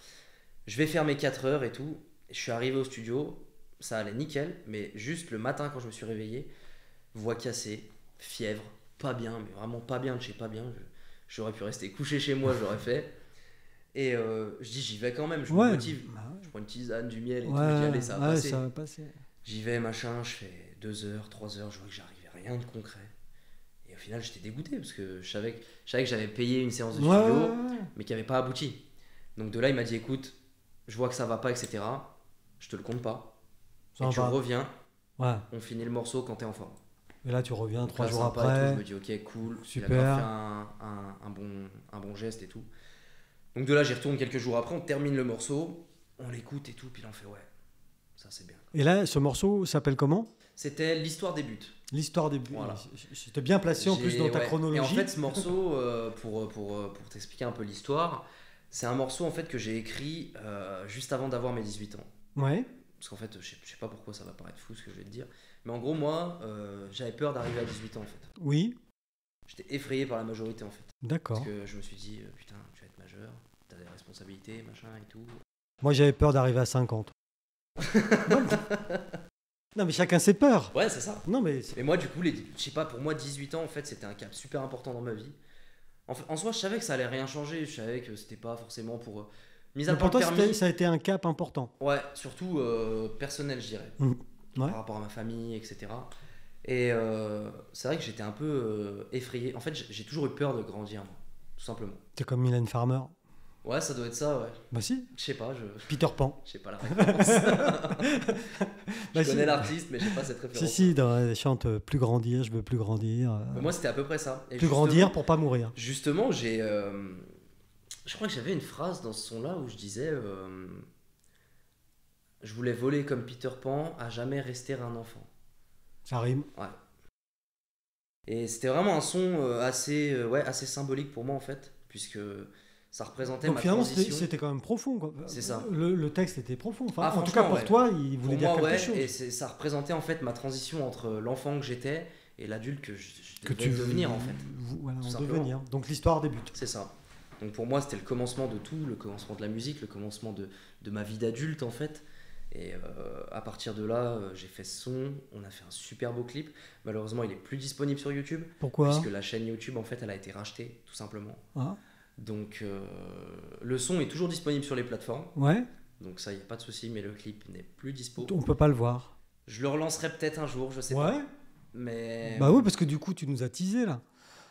Je vais faire mes 4 heures et tout. Je suis arrivé au studio, ça allait nickel, mais juste le matin quand je me suis réveillé, voix cassée, fièvre, pas bien, mais vraiment pas bien de chez pas bien. J'aurais pu rester couché chez moi, j'aurais fait. Et je dis j'y vais quand même, je me motive. Je prends une tisane, du miel et tout, je dis allez ça va passer. J'y vais machin, je fais 2 heures, 3 heures, je vois que j'arrivais rien de concret. Et au final j'étais dégoûté parce que je savais que j'avais payé une séance de studio, mais qui n'avait pas abouti. Donc de là il m'a dit écoute, je vois que ça va pas, etc. Je te le compte pas. Et tu reviens. On finit le morceau quand t'es en forme. Et là, tu reviens donc 3 jours après. après. Je me dis, ok, cool. Super. Il a fait un bon geste et tout. Donc de là, j'y retourne quelques jours après. On termine le morceau. On l'écoute et tout. Puis là, on fait, ouais, Ça, c'est bien. Et là, ce morceau s'appelle comment? C'était L'histoire débute. L'histoire des buts. Voilà. J'étais bien placé en plus dans ta chronologie. Et en fait, ce morceau, pour t'expliquer un peu l'histoire, c'est un morceau en fait que j'ai écrit juste avant d'avoir mes 18 ans. Ouais. Parce qu'en fait, je sais pas pourquoi ça va paraître fou ce que je vais te dire. Mais en gros, moi, j'avais peur d'arriver à 18 ans en fait. Oui. J'étais effrayé par la majorité en fait. D'accord. Parce que je me suis dit, putain, tu vas être majeur, t'as des responsabilités, machin et tout. Moi, j'avais peur d'arriver à 50. Non, mais chacun ses peurs. Ouais, c'est ça. Non, mais Et moi, du coup, je sais pas, pour moi, 18 ans, en fait, c'était un cap super important dans ma vie. En soi, je savais que ça allait rien changer. Je savais que c'était pas forcément pour. Mis à mais part pour le toi, permis. ça a été un cap important. Ouais, surtout personnel, je dirais. Ouais. Par rapport à ma famille, etc. Et c'est vrai que j'étais un peu effrayé. En fait, j'ai toujours eu peur de grandir, moi, tout simplement. T'es comme Mylène Farmer. Ouais, ça doit être ça, ouais. Bah si. Je sais pas, Peter Pan. je sais pas la référence. Bah, Je connais l'artiste, mais j'ai pas cette référence. Si, elle chante plus grandir, je veux plus grandir. Mais moi, c'était à peu près ça. Et plus grandir pour pas mourir. Justement, je crois que j'avais une phrase dans ce son-là où je disais je voulais voler comme Peter Pan, à jamais rester un enfant. Ça rime. Ouais. Et c'était vraiment un son assez symbolique pour moi en fait, puisque ça représentait donc ma finalement, transition. c'était quand même profond, quoi. C'est ça. Le texte était profond. Enfin, Ah, en tout cas, pour ouais. toi, il voulait Pour dire moi, quelque chose. Et ça représentait en fait ma transition entre l'enfant que j'étais et l'adulte que je Que devais tu devenir en fait. Voilà, Tout en simplement. devenir. Donc l'histoire débute. C'est ça. Donc pour moi, c'était le commencement de tout, le commencement de la musique, le commencement de ma vie d'adulte en fait. Et à partir de là, j'ai fait ce son, on a fait un super beau clip. Malheureusement, il est plus disponible sur YouTube. Pourquoi? Puisque la chaîne YouTube, en fait, elle a été rachetée, tout simplement. Ah. Donc le son est toujours disponible sur les plateformes. Ouais. Donc ça, il n'y a pas de souci, mais le clip n'est plus dispo. On peut pas le voir. Je le relancerai peut-être un jour, je sais Ouais. pas. Mais Bah oui, parce que du coup, tu nous as teasé là.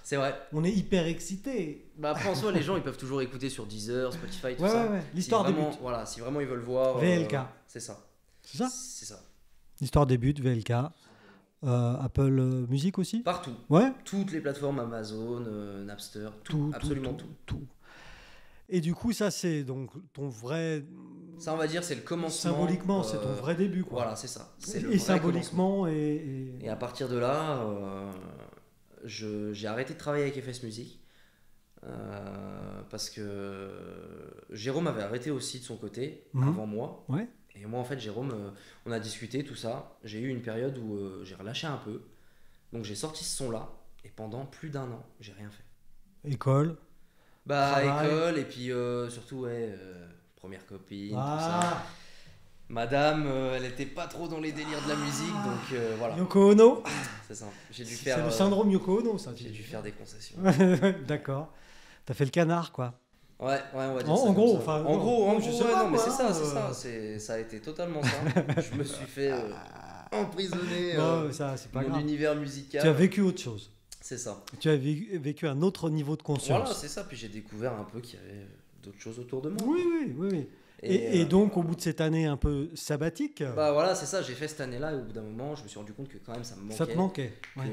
c'est vrai. On est hyper excités. Bah après, en soi, les gens, ils peuvent toujours écouter sur Deezer, Spotify, tout Ouais, ça. ouais. L'histoire Si vraiment- débute. Voilà, si vraiment ils veulent voir. VLK. C'est ça. C'est ça? C'est ça. L'histoire débute, VLK. Apple Music aussi? Partout. Ouais. Toutes les plateformes Amazon, Napster, tout, absolument tout. Et du coup, ça, c'est donc ton vrai. Ça, on va dire, c'est le commencement. Symboliquement, c'est ton vrai début, quoi. Voilà, c'est ça. C'est le Et vrai symboliquement, commencement. et... Et à partir de là, j'ai arrêté de travailler avec FS Music. Parce que Jérôme avait arrêté aussi de son côté, avant moi. Ouais. Et moi, en fait, Jérôme, on a discuté, tout ça. J'ai eu une période où j'ai relâché un peu. Donc, j'ai sorti ce son-là. Et pendant plus d'1 an, j'ai rien fait. École. Bah, Travail. école, et puis surtout, ouais, première copine, tout Ah. ça. Madame, elle était pas trop dans les délires de la musique, donc voilà. Yoko Ono. C'est ça. J'ai dû C'est faire. le syndrome Yoko Ono, ça. J'ai dû faire des concessions. D'accord. T'as fait le canard, quoi. Ouais, on va dire En ça. gros, comme ça. enfin, en gros, non, je sais pas, non, mais moi, c'est ça, hein, ça a été totalement ça. Je me suis fait emprisonner Non, ça, c'est pas mon grave. univers musical. Tu as vécu autre chose. C'est ça. Tu as vécu un autre niveau de conscience. Voilà, c'est ça. Puis j'ai découvert un peu qu'il y avait d'autres choses autour de moi. Oui. Et donc, au bout de cette année un peu sabbatique, Bah voilà, c'est ça. J'ai fait cette année-là et au bout d'un moment, je me suis rendu compte que quand même ça me manquait. ça te manquait. Ouais.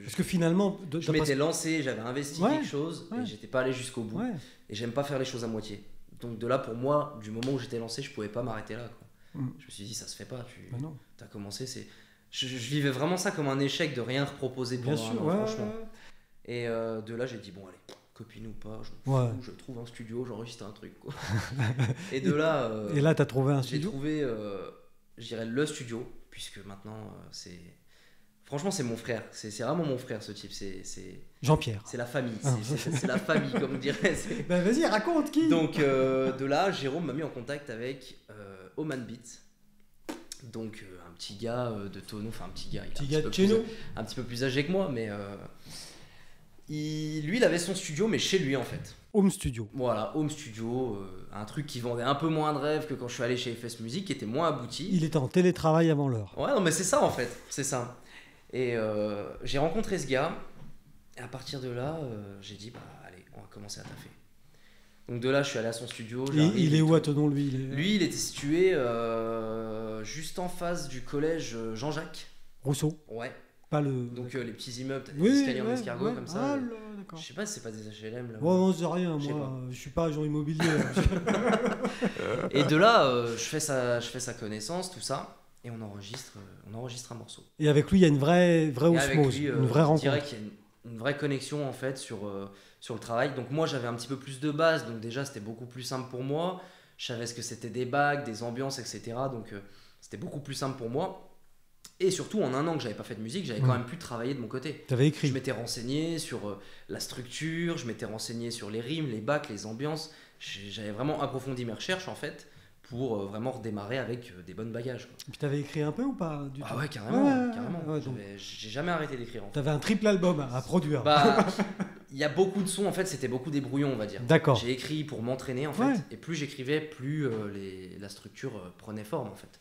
Parce que finalement, Je m'étais lancé, j'avais investi Ouais, quelque chose ouais. et j'étais pas allé jusqu'au bout. Ouais. Et j'aime pas faire les choses à moitié. Donc de là, pour moi, du moment où j'étais lancé, je pouvais pas m'arrêter là, quoi. Je me suis dit, ça se fait pas. Bah non. T'as commencé, c'est. Je vivais vraiment ça comme un échec de rien reproposer Bien pendant sûr, un an, ouais, franchement. ouais. Et de là, j'ai dit, bon, allez, copine ou pas, je m'en fous, je trouve un studio, j'enregistre un truc, quoi. Et de là. Et là, t'as trouvé un j'ai studio. trouvé, je dirais, le studio, puisque maintenant, c'est. Franchement, c'est mon frère. C'est vraiment mon frère, ce type. C'est Jean-Pierre. c'est la famille. Ah. C'est la famille, comme on dirait. Bah vas-y, raconte qui. Donc, de là, Jérôme m'a mis en contact avec Oman Beat. Donc, un petit gars de Tonon, enfin, un petit gars. Petit gars de chez nous. Un petit peu plus âgé que moi, mais. Lui, il avait son studio, mais chez lui, en fait. Home studio. Voilà, home studio, un truc qui vendait un peu moins de rêve que quand je suis allé chez FS Music, qui était moins abouti. Il était en télétravail avant l'heure. Ouais, non, mais c'est ça en fait, c'est ça. Et j'ai rencontré ce gars, et à partir de là, j'ai dit, bah allez, on va commencer à taffer. Donc de là, je suis allé à son studio. Il est et où tout. à Tonon, lui? Lui, il était situé juste en face du collège Jean-Jacques. Rousseau. Ouais. pas le... Donc les petits immeubles, t'as des Oui, escaliers en escargot comme ça. Ah, là, d'accord. Je sais pas si c'est pas des HLM là. Bon, on sait rien, Je sais moi, je suis pas agent immobilier. Et de là, je fais sa connaissance, tout ça, et on enregistre un morceau. Et avec lui, il y a une vraie Et avec osmose, lui, une vraie je rencontre. dirais qu'il y a une vraie connexion en fait sur le travail. Donc moi, j'avais un petit peu plus de base, donc déjà c'était beaucoup plus simple pour moi. Je savais ce que c'était des bacs, des ambiances, etc. Donc c'était beaucoup plus simple pour moi. Et surtout, en un an que j'avais pas fait de musique, j'avais quand même pu travailler de mon côté. T'avais écrit. Je m'étais renseigné sur la structure, je m'étais renseigné sur les rimes, les bacs, les ambiances. J'avais vraiment approfondi mes recherches en fait pour vraiment redémarrer avec des bonnes bagages. Quoi. Et puis t'avais écrit un peu ou pas du tout? Ouais, carrément. Carrément. Ouais, donc... J'ai jamais arrêté d'écrire. En fait. T'avais un triple album à produire. Bah, il y a beaucoup de sons en fait, c'était beaucoup des brouillons on va dire. D'accord. J'ai écrit pour m'entraîner en fait, et plus j'écrivais, plus la structure prenait forme en fait.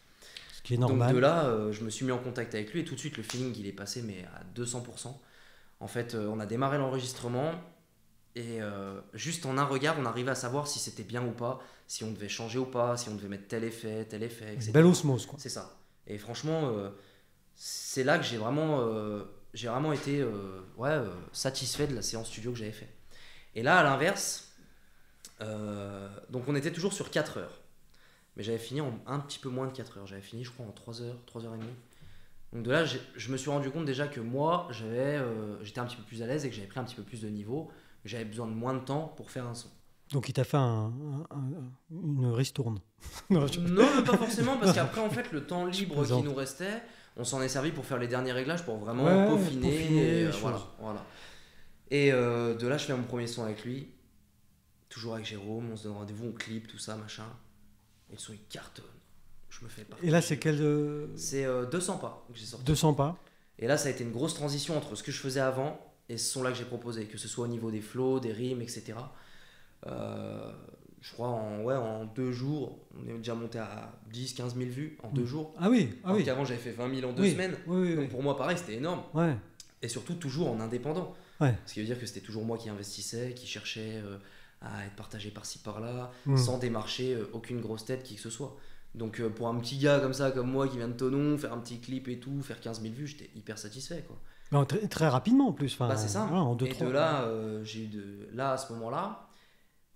Ce qui est normal. Donc de là, je me suis mis en contact avec lui et tout de suite le feeling il est passé mais à 200%. En fait, on a démarré l'enregistrement et juste en un regard, on arrivait à savoir si c'était bien ou pas, si on devait changer ou pas, si on devait mettre tel effet, etc. Belle osmose quoi. C'est ça. Et franchement, c'est là que j'ai vraiment été satisfait de la séance studio que j'avais fait. Et là, à l'inverse, donc on était toujours sur 4 heures. Mais j'avais fini en un petit peu moins de 4 heures. J'avais fini, je crois, en 3 heures, 3 heures et demie. Donc de là, je me suis rendu compte déjà que moi, j'étais un petit peu plus à l'aise et que j'avais pris un petit peu plus de niveau. J'avais besoin de moins de temps pour faire un son. Donc il t'a fait une ristourne. Non, pas forcément, parce qu'après, en fait, le temps libre qui nous restait, on s'en est servi pour faire les derniers réglages, pour vraiment peaufiner voilà. Et de là, je fais mon premier son avec lui. Toujours avec Jérôme, on se donne rendez-vous, on clip, tout ça, machin. Et le son, il cartonne. Je me fais partager. Et là, c'est quel... C'est 200 pas que j'ai sorti. 200 pas. Et là, ça a été une grosse transition entre ce que je faisais avant et ce son-là que j'ai proposé, que ce soit au niveau des flows, des rimes, etc. Je crois en 2 jours, on est déjà monté à 10-15 000 vues en 2 jours. Ah oui, alors qu'avant, j'avais fait 20 000 en 2 semaines. Donc pour moi, pareil, c'était énorme. Ouais. Et surtout, toujours en indépendant. Ouais. Ce qui veut dire que c'était toujours moi qui investissais, qui cherchais à être partagé par-ci par-là, sans démarcher aucune grosse tête, qui que ce soit. Donc pour un petit gars comme ça, comme moi, qui vient de Thonon, faire un petit clip et tout, faire 15 000 vues, j'étais hyper satisfait, quoi. Non, très rapidement en plus. Enfin, c'est ça. Ouais, en 2, et 3, de là, j'ai eu là, à ce moment-là,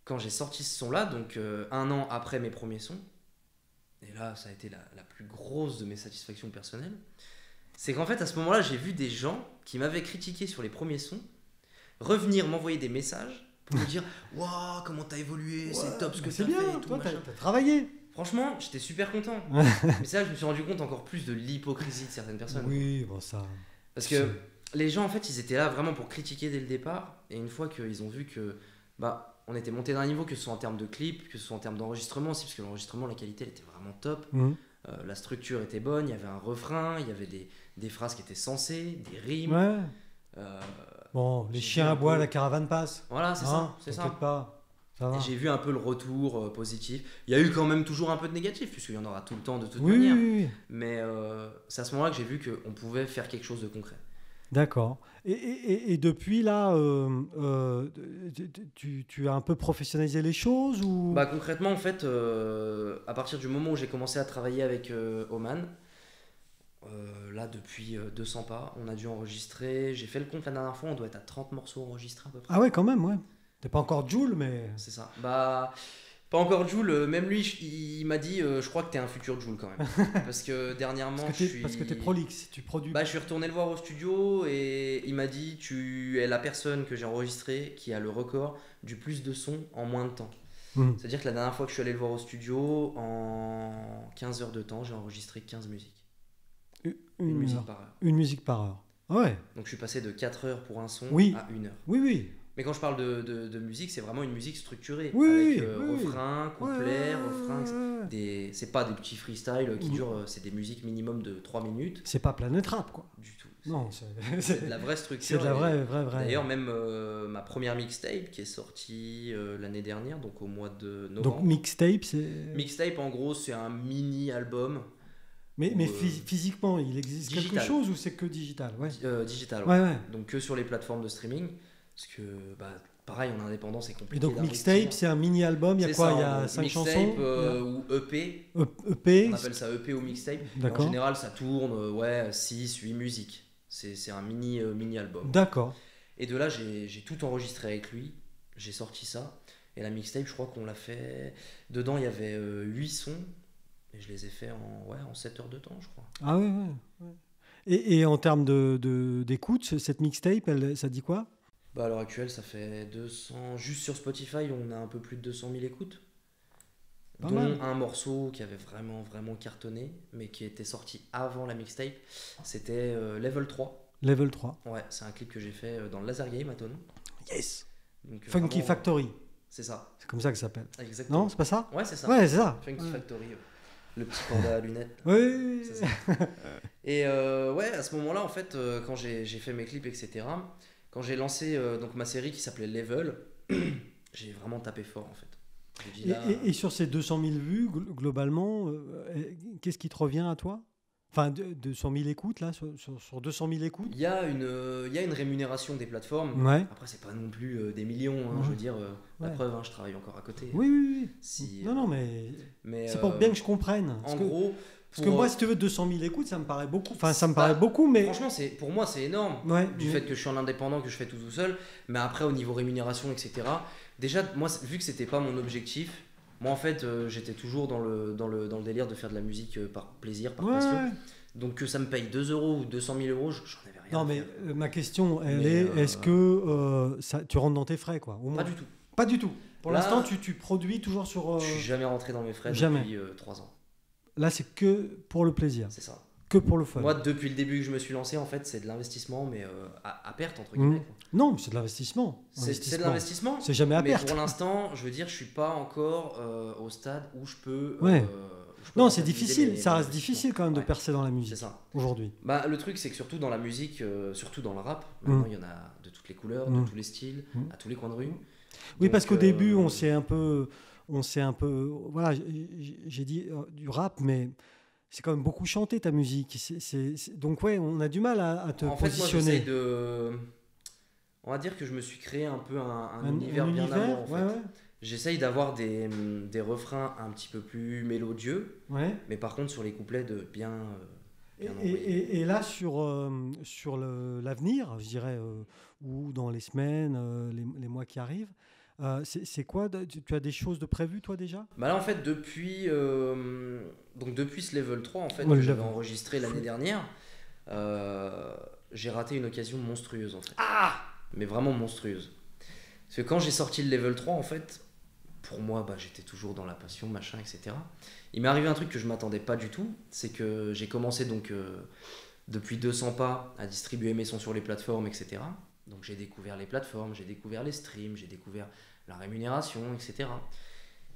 quand j'ai sorti ce son-là, donc 1 an après mes premiers sons, et là, ça a été la plus grosse de mes satisfactions personnelles, c'est qu'en fait, à ce moment-là, j'ai vu des gens qui m'avaient critiqué sur les premiers sons revenir m'envoyer des messages pour me dire « Waouh, comment t'as évolué, c'est top ce que t'as fait et tout, toi, machin. » t'as travaillé. Franchement, j'étais super content. Mais c'est là que je me suis rendu compte encore plus de l'hypocrisie de certaines personnes. Oui, bon ça... Parce que les gens, en fait, ils étaient là vraiment pour critiquer dès le départ. Et une fois qu'ils ont vu que on était monté d'un niveau, que ce soit en termes de clip, que ce soit en termes d'enregistrement aussi, parce que l'enregistrement, la qualité, elle était vraiment top. La structure était bonne, il y avait un refrain, il y avait des phrases qui étaient sensées, des rimes. Ouais. Bon, les chiens aboient, la caravane passe. Voilà, c'est ça. T'inquiète pas. Ça va. Et j'ai vu un peu le retour positif. Il y a eu quand même toujours un peu de négatif, puisqu'il y en aura tout le temps de toute manière. Oui. Mais c'est à ce moment-là que j'ai vu qu'on pouvait faire quelque chose de concret. D'accord. Et depuis là, tu as un peu professionnalisé les choses ou... Concrètement, en fait, à partir du moment où j'ai commencé à travailler avec Oman, là depuis 200 pas, on a dû enregistrer. J'ai fait le compte la dernière fois, on doit être à 30 morceaux enregistrés à peu près. Ah ouais, quand même, ouais. T'es pas encore Jul, mais... C'est ça. Pas encore Jul, même lui, il m'a dit je crois que t'es un futur Jul quand même. Parce que dernièrement, parce que t'es prolixe, tu produis. Je suis retourné le voir au studio et il m'a dit tu es la personne que j'ai enregistrée qui a le record du plus de sons en moins de temps. C'est-à-dire que la dernière fois que je suis allé le voir au studio, en 15 heures de temps, j'ai enregistré 15 musiques. Une musique par heure. Une musique par heure. Ouais. Donc je suis passé de 4 heures pour un son à 1 heure. Oui. Mais quand je parle de musique, c'est vraiment une musique structurée. Oui, avec refrain, couplet, refrain. Ouais. C'est pas des petits freestyles qui durent, c'est des musiques minimum de 3 minutes. C'est pas Planet Rap, quoi. Du tout. Non, c'est de la vraie structure. C'est de la vraie. D'ailleurs, même ma première mixtape qui est sortie l'année dernière, donc au mois de novembre. Donc mixtape, c'est... Mixtape, en gros, c'est un mini-album. Mais physiquement, il existe digital. Quelque chose ou c'est que digital? Digital, ouais. Donc que sur les plateformes de streaming. Parce que, pareil, en indépendant, c'est compliqué. Et donc, mixtape, c'est un mini-album, il y a quoi? Il y a 5 chansons ou EP. EP. On appelle ça EP ou mixtape. En D'accord. général, ça tourne 6-8 musiques. C'est un mini album. D'accord. Et de là, j'ai tout enregistré avec lui. J'ai sorti ça. Et la mixtape, je crois qu'on l'a fait. Dedans, il y avait 8 sons. Et je les ai fait en 7 heures de temps, je crois. Ah ouais. Et en termes d'écoute, cette mixtape, ça dit quoi? Bah, à l'heure actuelle, ça fait 200. Juste sur Spotify, on a un peu plus de 200 000 écoutes. Pas Dont mal. un morceau qui avait vraiment, vraiment cartonné, mais qui était sorti avant la mixtape. C'était Level 3. Level 3. Ouais, c'est un clip que j'ai fait dans le Laser Game à Thonon. Yes. Donc, Funky vraiment, Factory. C'est ça. C'est comme ça que ça s'appelle. Exactement. Non, c'est pas ça? Ouais, c'est ça. Ouais, c'est ça. Funky Ouais. Factory. Le petit panda à lunettes. Oui. C'est ça. Et ouais, à ce moment-là, en fait, quand j'ai fait mes clips, etc., quand j'ai lancé donc ma série qui s'appelait Level, j'ai vraiment tapé fort, en fait. J'ai dit, là, Et sur ces 200 000 vues, globalement, qu'est-ce qui te revient à toi? Enfin, 200 000 écoutes, là, sur 200 000 écoutes? il y a une rémunération des plateformes. Ouais. Après, c'est pas non plus des millions, hein, Ouais. je veux dire, la Ouais. preuve, hein, je travaille encore à côté. Oui. Si, Non, mais mais, c'est pour bien que je comprenne. En gros, Parce que moi, si tu veux 200 000 écoutes, ça me paraît beaucoup. Enfin, ça me paraît Bah, beaucoup, mais... franchement, pour moi, c'est énorme. Ouais, Du mais- fait que je suis en indépendant, que je fais tout seul. Mais après, au niveau rémunération, etc. Déjà, moi, vu que c'était pas mon objectif, moi, en fait, j'étais toujours dans le délire de faire de la musique par plaisir, par Ouais, passion. ouais. Donc, que ça me paye 2 euros ou 200 000 euros, j'en avais rien Non, à mais faire. ma question, elle Mais, est, est-ce que tu rentres dans tes frais, quoi, au moins? Pas du tout. Pas du tout. Pour Là- l'instant, tu produis toujours sur... Je suis jamais rentré dans mes frais jamais. depuis 3 ans. Là, c'est que pour le plaisir, C'est ça. que pour le fun. Moi, depuis le début que je me suis lancé, en fait, c'est de l'investissement, mais à perte, entre Mhm. guillemets. quoi. Non, mais c'est de l'investissement. C'est de l'investissement. C'est jamais à Mais perte. pour l'instant, je veux dire, je suis pas encore au stade où je peux. Ouais. où je peux Non, c'est rentabiliser difficile. mes Ça reste investissements. difficile quand même de Ouais, percer dans la C'est musique ça. aujourd'hui. Bah, le truc, c'est que surtout dans la musique, surtout dans le rap, maintenant, il y en a de toutes les couleurs, de tous les styles, à tous les coins de rue. Oui, Donc, parce qu'au début, on s'est un peu, voilà, j'ai dit du rap, mais c'est quand même beaucoup chanté ta musique. Donc ouais, on a du mal à te En fait, moi, positionner. j'essaye de. On va dire que je me suis créé un peu un univers bien à moi, en fait. ouais. J'essaye d'avoir des refrains un petit peu plus mélodieux, Ouais. mais par contre, sur les couplets, de bien. bien Et, envoyer. et là, sur l'avenir, je dirais, ou dans les semaines, les mois qui arrivent, c'est quoi? Tu as des choses de prévues, toi, déjà? Bah là en fait depuis ce level 3 en fait Ouais, que le j'avais level. enregistré l'année dernière, j'ai raté une occasion monstrueuse en fait. Mais vraiment monstrueuse. Parce que quand j'ai sorti le level 3 en fait, pour moi bah, j'étais toujours dans la passion, machin, etc. Il m'est arrivé un truc que je m'attendais pas du tout, c'est que j'ai commencé donc depuis 200 pas à distribuer mes sons sur les plateformes, etc. Donc j'ai découvert les plateformes, j'ai découvert les streams, j'ai découvert la rémunération, etc.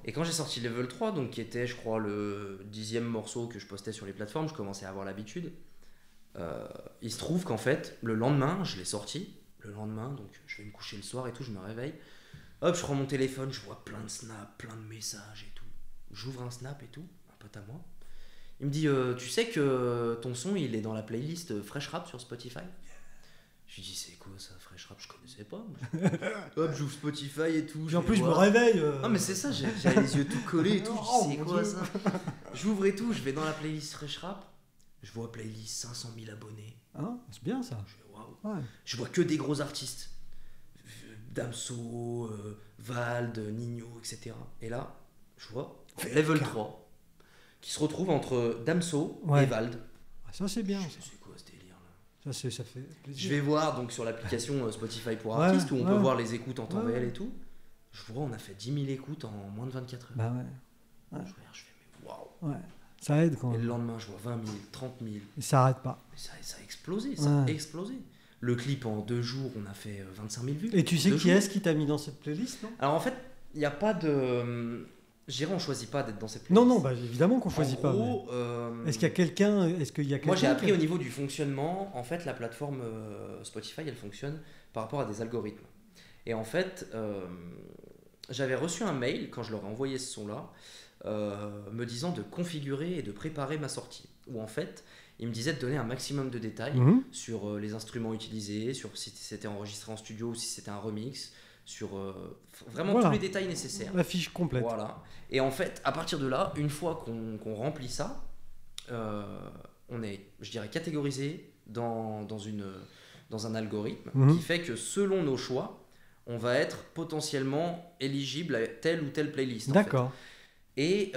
Et quand j'ai sorti Level 3, donc qui était, je crois, le 10e morceau que je postais sur les plateformes, je commençais à avoir l'habitude. Il se trouve qu'en fait, le lendemain, je l'ai sorti. Le lendemain, donc je vais me coucher le soir et tout, je me réveille. Hop, je prends mon téléphone, je vois plein de snaps, plein de messages et tout. J'ouvre un snap et tout, un pote à moi. Il me dit, tu sais que ton son, il est dans la playlist Fresh Rap sur Spotify? Je lui dis, c'est quoi ça, Fresh Rap? Je connaissais pas. Hop, j'ouvre Spotify et tout. Puis en plus, je me vois. réveille. Non mais c'est ça, j'avais les yeux tout collés et tout, Oh, je dis c'est mon quoi Dieu. ça? J'ouvre et tout, je vais dans la playlist Fresh Rap, je vois playlist 500 000 abonnés, Hein, c'est bien ça. je fais waouh, Ouais. je vois que des gros artistes, Damso, Vald, Nino, etc. Et là, je vois Level 3, qui se retrouve entre Damso Ouais. et Vald. Ah, ça, c'est bien. Je Ça, fais, c'est quoi ce délire là? ça fait plaisir. Je vais voir donc sur l'application Spotify pour Ouais, artistes où on peut ouais. voir les écoutes en temps Ouais. réel et tout. Je vois, on a fait 10 000 écoutes en moins de 24 heures. Bah ouais. Je regarde, je fais mais waouh. Ouais. Ça aide quand Et le même. lendemain, je vois 20 000, 30 000. Et ça arrête pas. Mais ça a explosé, ça a Ouais. explosé. Le clip, en 2 jours, on a fait 25 000 vues. Et tu sais Deux qui jours. est-ce qui t'a mis dans cette playlist, non? Alors en fait, il n'y a pas de. Je dirais, on choisit pas d'être dans cette Non, playlist. non, bah évidemment qu'on choisit en pas. gros, mais Est-ce qu'il y a quelqu'un? Est-ce qu'il y a quelqu'un moi, j'ai appris qui- au niveau du fonctionnement. En fait, la plateforme Spotify, elle fonctionne par rapport à des algorithmes. Et en fait, j'avais reçu un mail quand je leur ai envoyé ce son-là, me disant de configurer et de préparer ma sortie. Où en fait, il me disait de donner un maximum de détails Mhm. sur les instruments utilisés, sur si c'était enregistré en studio ou si c'était un remix, sur vraiment Voilà. tous les détails nécessaires. La fiche complète. Voilà. Et en fait, à partir de là, une fois qu'on remplit ça, on est, je dirais, catégorisé dans un algorithme qui fait que selon nos choix, on va être potentiellement éligible à telle ou telle playlist. D'accord. Et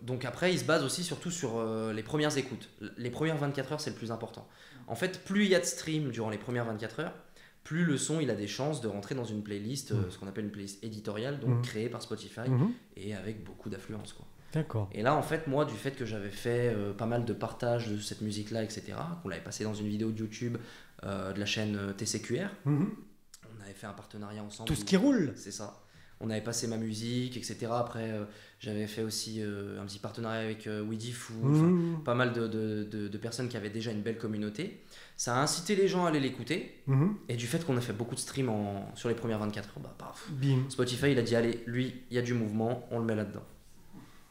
donc après, il se base aussi surtout sur les premières écoutes. Les premières 24 heures, c'est le plus important. En fait, plus il y a de streams durant les premières 24 heures, plus le son il a des chances de rentrer dans une playlist, ce qu'on appelle une playlist éditoriale, donc créée par Spotify et avec beaucoup d'affluence, quoi. D'accord. Et là, en fait, moi, du fait que j'avais fait pas mal de partages de cette musique-là, etc., qu'on l'avait passé dans une vidéo de YouTube de la chaîne TCQR, on avait fait un partenariat ensemble. Tout ce qui roule. C'est ça. On avait passé ma musique, etc. Après, j'avais fait aussi un petit partenariat avec Widifoo, pas mal de personnes qui avaient déjà une belle communauté. Ça a incité les gens à aller l'écouter. Et du fait qu'on a fait beaucoup de streams sur les premières 24 heures, Bim. Spotify, il a dit, allez, lui, il y a du mouvement, on le met là-dedans.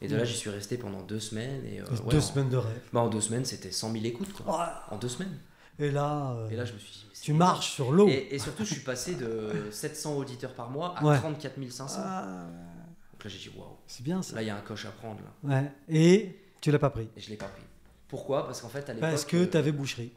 Et de là, j'y suis resté pendant 2 semaines. Et, 2 semaines de rêve. En 2 semaines, c'était 100 000 écoutes, quoi. En 2 semaines. Et là, je me suis dit, tu marches sur l'eau. Et surtout, je suis passé de 700 auditeurs par mois à 34 500. Donc là, j'ai dit, waouh. C'est bien ça. Là, il y a un coche à prendre. Là. Ouais. Et tu l'as pas pris. Et je l'ai pas pris. Pourquoi ? Parce qu'en fait, à l'époque. Parce que tu avais boucherie.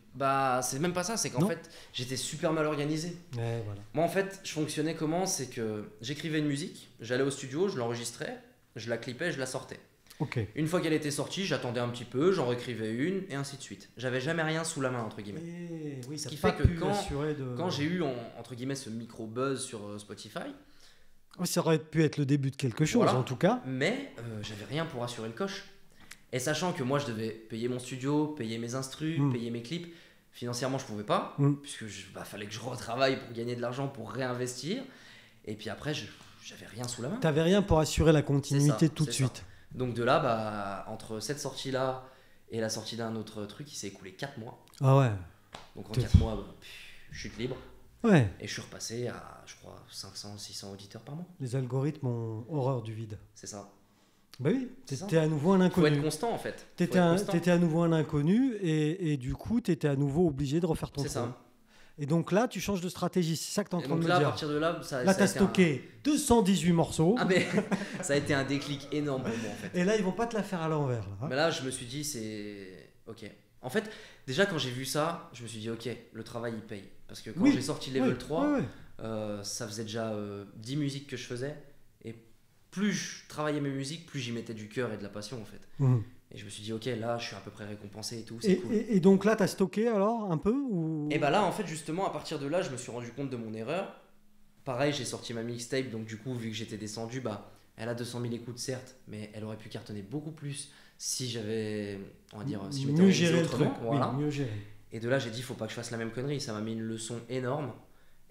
C'est même pas ça. C'est qu'en fait, j'étais super mal organisé. Ouais, voilà. Moi, en fait, je fonctionnais comment ? C'est que j'écrivais une musique, j'allais au studio, je l'enregistrais, je la clippais, je la sortais. Okay. Une fois qu'elle était sortie, j'attendais un petit peu, j'en réécrivais une et ainsi de suite. J'avais jamais rien sous la main, entre guillemets. Oui, ce qui fait que quand j'ai eu entre guillemets ce micro buzz sur Spotify, ça aurait pu être le début de quelque chose, en tout cas. Mais j'avais rien pour assurer le coche. Et sachant que moi je devais payer mon studio, payer mes instrus, payer mes clips, financièrement je pouvais pas, puisque fallait que je retravaille pour gagner de l'argent pour réinvestir. Et puis après j'avais rien sous la main. T'avais rien pour assurer la continuité tout de suite. Donc de là, entre cette sortie-là et la sortie d'un autre truc, il s'est écoulé 4 mois. Ah ouais. Donc en 4 mois, chute libre. Ouais. Et je suis repassé à, je crois, 500, 600 auditeurs par mois. Les algorithmes ont horreur du vide. C'est ça. Bah oui, t'es à nouveau un inconnu. Faut être constant en fait. T'étais à nouveau un inconnu et du coup, t'étais à nouveau obligé de refaire ton truc. C'est ça. Et donc là, tu changes de stratégie, c'est ça que tu es en train de me dire. À partir de là, là tu as stocké 218 morceaux. Ah mais ça a été un déclic énorme pour moi en fait. Et là, ils vont pas te la faire à l'envers. Là, hein. Mais là, je me suis dit, c'est... Ok. En fait, déjà quand j'ai vu ça, je me suis dit, ok, le travail il paye. Parce que quand j'ai sorti Level 3, ça faisait déjà 10 musiques que je faisais. Et plus je travaillais mes musiques, plus j'y mettais du cœur et de la passion en fait. Et je me suis dit, ok, là, je suis à peu près récompensé et tout, c'est cool. Et donc là, tu as stocké alors un peu ou... Et bah là, en fait, justement, à partir de là, je me suis rendu compte de mon erreur. Pareil, j'ai sorti ma mixtape, donc du coup, vu que j'étais descendu, elle a 200 000 écoutes, certes, mais elle aurait pu cartonner beaucoup plus si j'avais, on va dire, si je m'étais mieux géré le truc. Voilà. Oui, mieux géré. Et de là, j'ai dit, faut pas que je fasse la même connerie. Ça m'a mis une leçon énorme.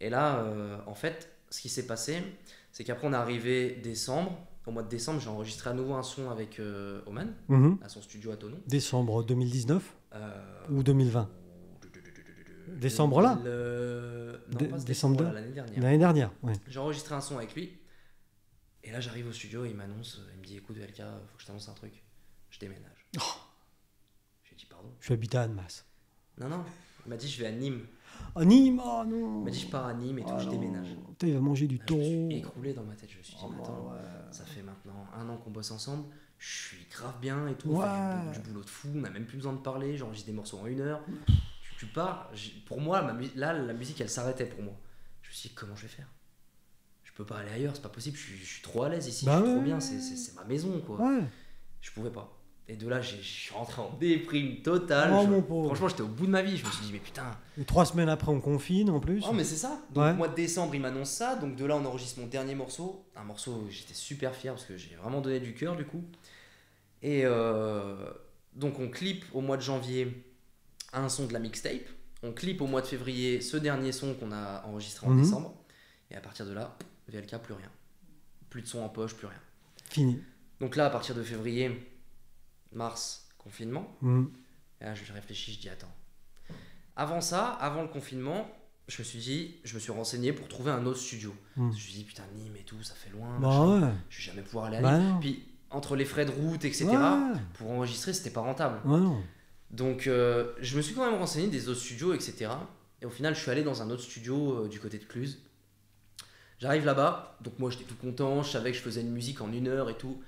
Et là, en fait, ce qui s'est passé, c'est qu'après, on est arrivé décembre. Au mois de décembre, j'ai enregistré à nouveau un son avec Oman, à son studio à Thonon. Décembre 2019 ou 2020 Décembre là Non, pas décembre là, l'année dernière. L'année dernière, ouais. J'ai enregistré un son avec lui. Et là, j'arrive au studio, il m'annonce, il me dit, écoute VLK, faut que je t'annonce un truc. Je déménage. J'ai dit, pardon. Je habite à Annemasse. Non, il m'a dit, je vais à Nîmes. À Nîmes, oh non. Il m'a dit, je pars à Nîmes et tout, je déménage. Putain, il va manger du taureau. Je me suis écroulé dans ma tête. Je me suis dit, attends, ça fait maintenant 1 an qu'on bosse ensemble. Je suis grave bien et tout. On fait du boulot de fou. On n'a même plus besoin de parler. J'enregistre des morceaux en 1 heure. Tu pars. Pour moi, là, la musique, elle s'arrêtait pour moi. Je me suis dit, comment je vais faire ? Je peux pas aller ailleurs, c'est pas possible. Je suis trop à l'aise ici. Je suis trop bien. C'est ma maison, quoi. Je pouvais pas. Et de là, je suis rentré en déprime totale. Franchement, j'étais au bout de ma vie. Je me suis dit, mais putain. Et 3 semaines après, on confine en plus. Oh, mais c'est ça. Donc, mois de décembre, il m'annonce ça. Donc, de là, on enregistre mon dernier morceau. Un morceau où j'étais super fier parce que j'ai vraiment donné du cœur, du coup. Et donc, on clip au mois de janvier un son de la mixtape. On clip au mois de février ce dernier son qu'on a enregistré en décembre. Et à partir de là, VLK, plus rien. Plus de son en poche, plus rien. Fini. Donc là, à partir de février, mars, confinement. Et là, je réfléchis, je dis attends. Avant ça, avant le confinement, je me suis renseigné pour trouver un autre studio. Je me suis dit putain, Nîmes et tout, ça fait loin. Je vais jamais pouvoir aller à Nîmes. Puis entre les frais de route, etc., pour enregistrer, c'était pas rentable. Donc je me suis quand même renseigné des autres studios, etc. Et au final, je suis allé dans un autre studio du côté de Cluse. J'arrive là-bas, donc moi j'étais tout content, je savais que je faisais une musique en 1 heure et tout.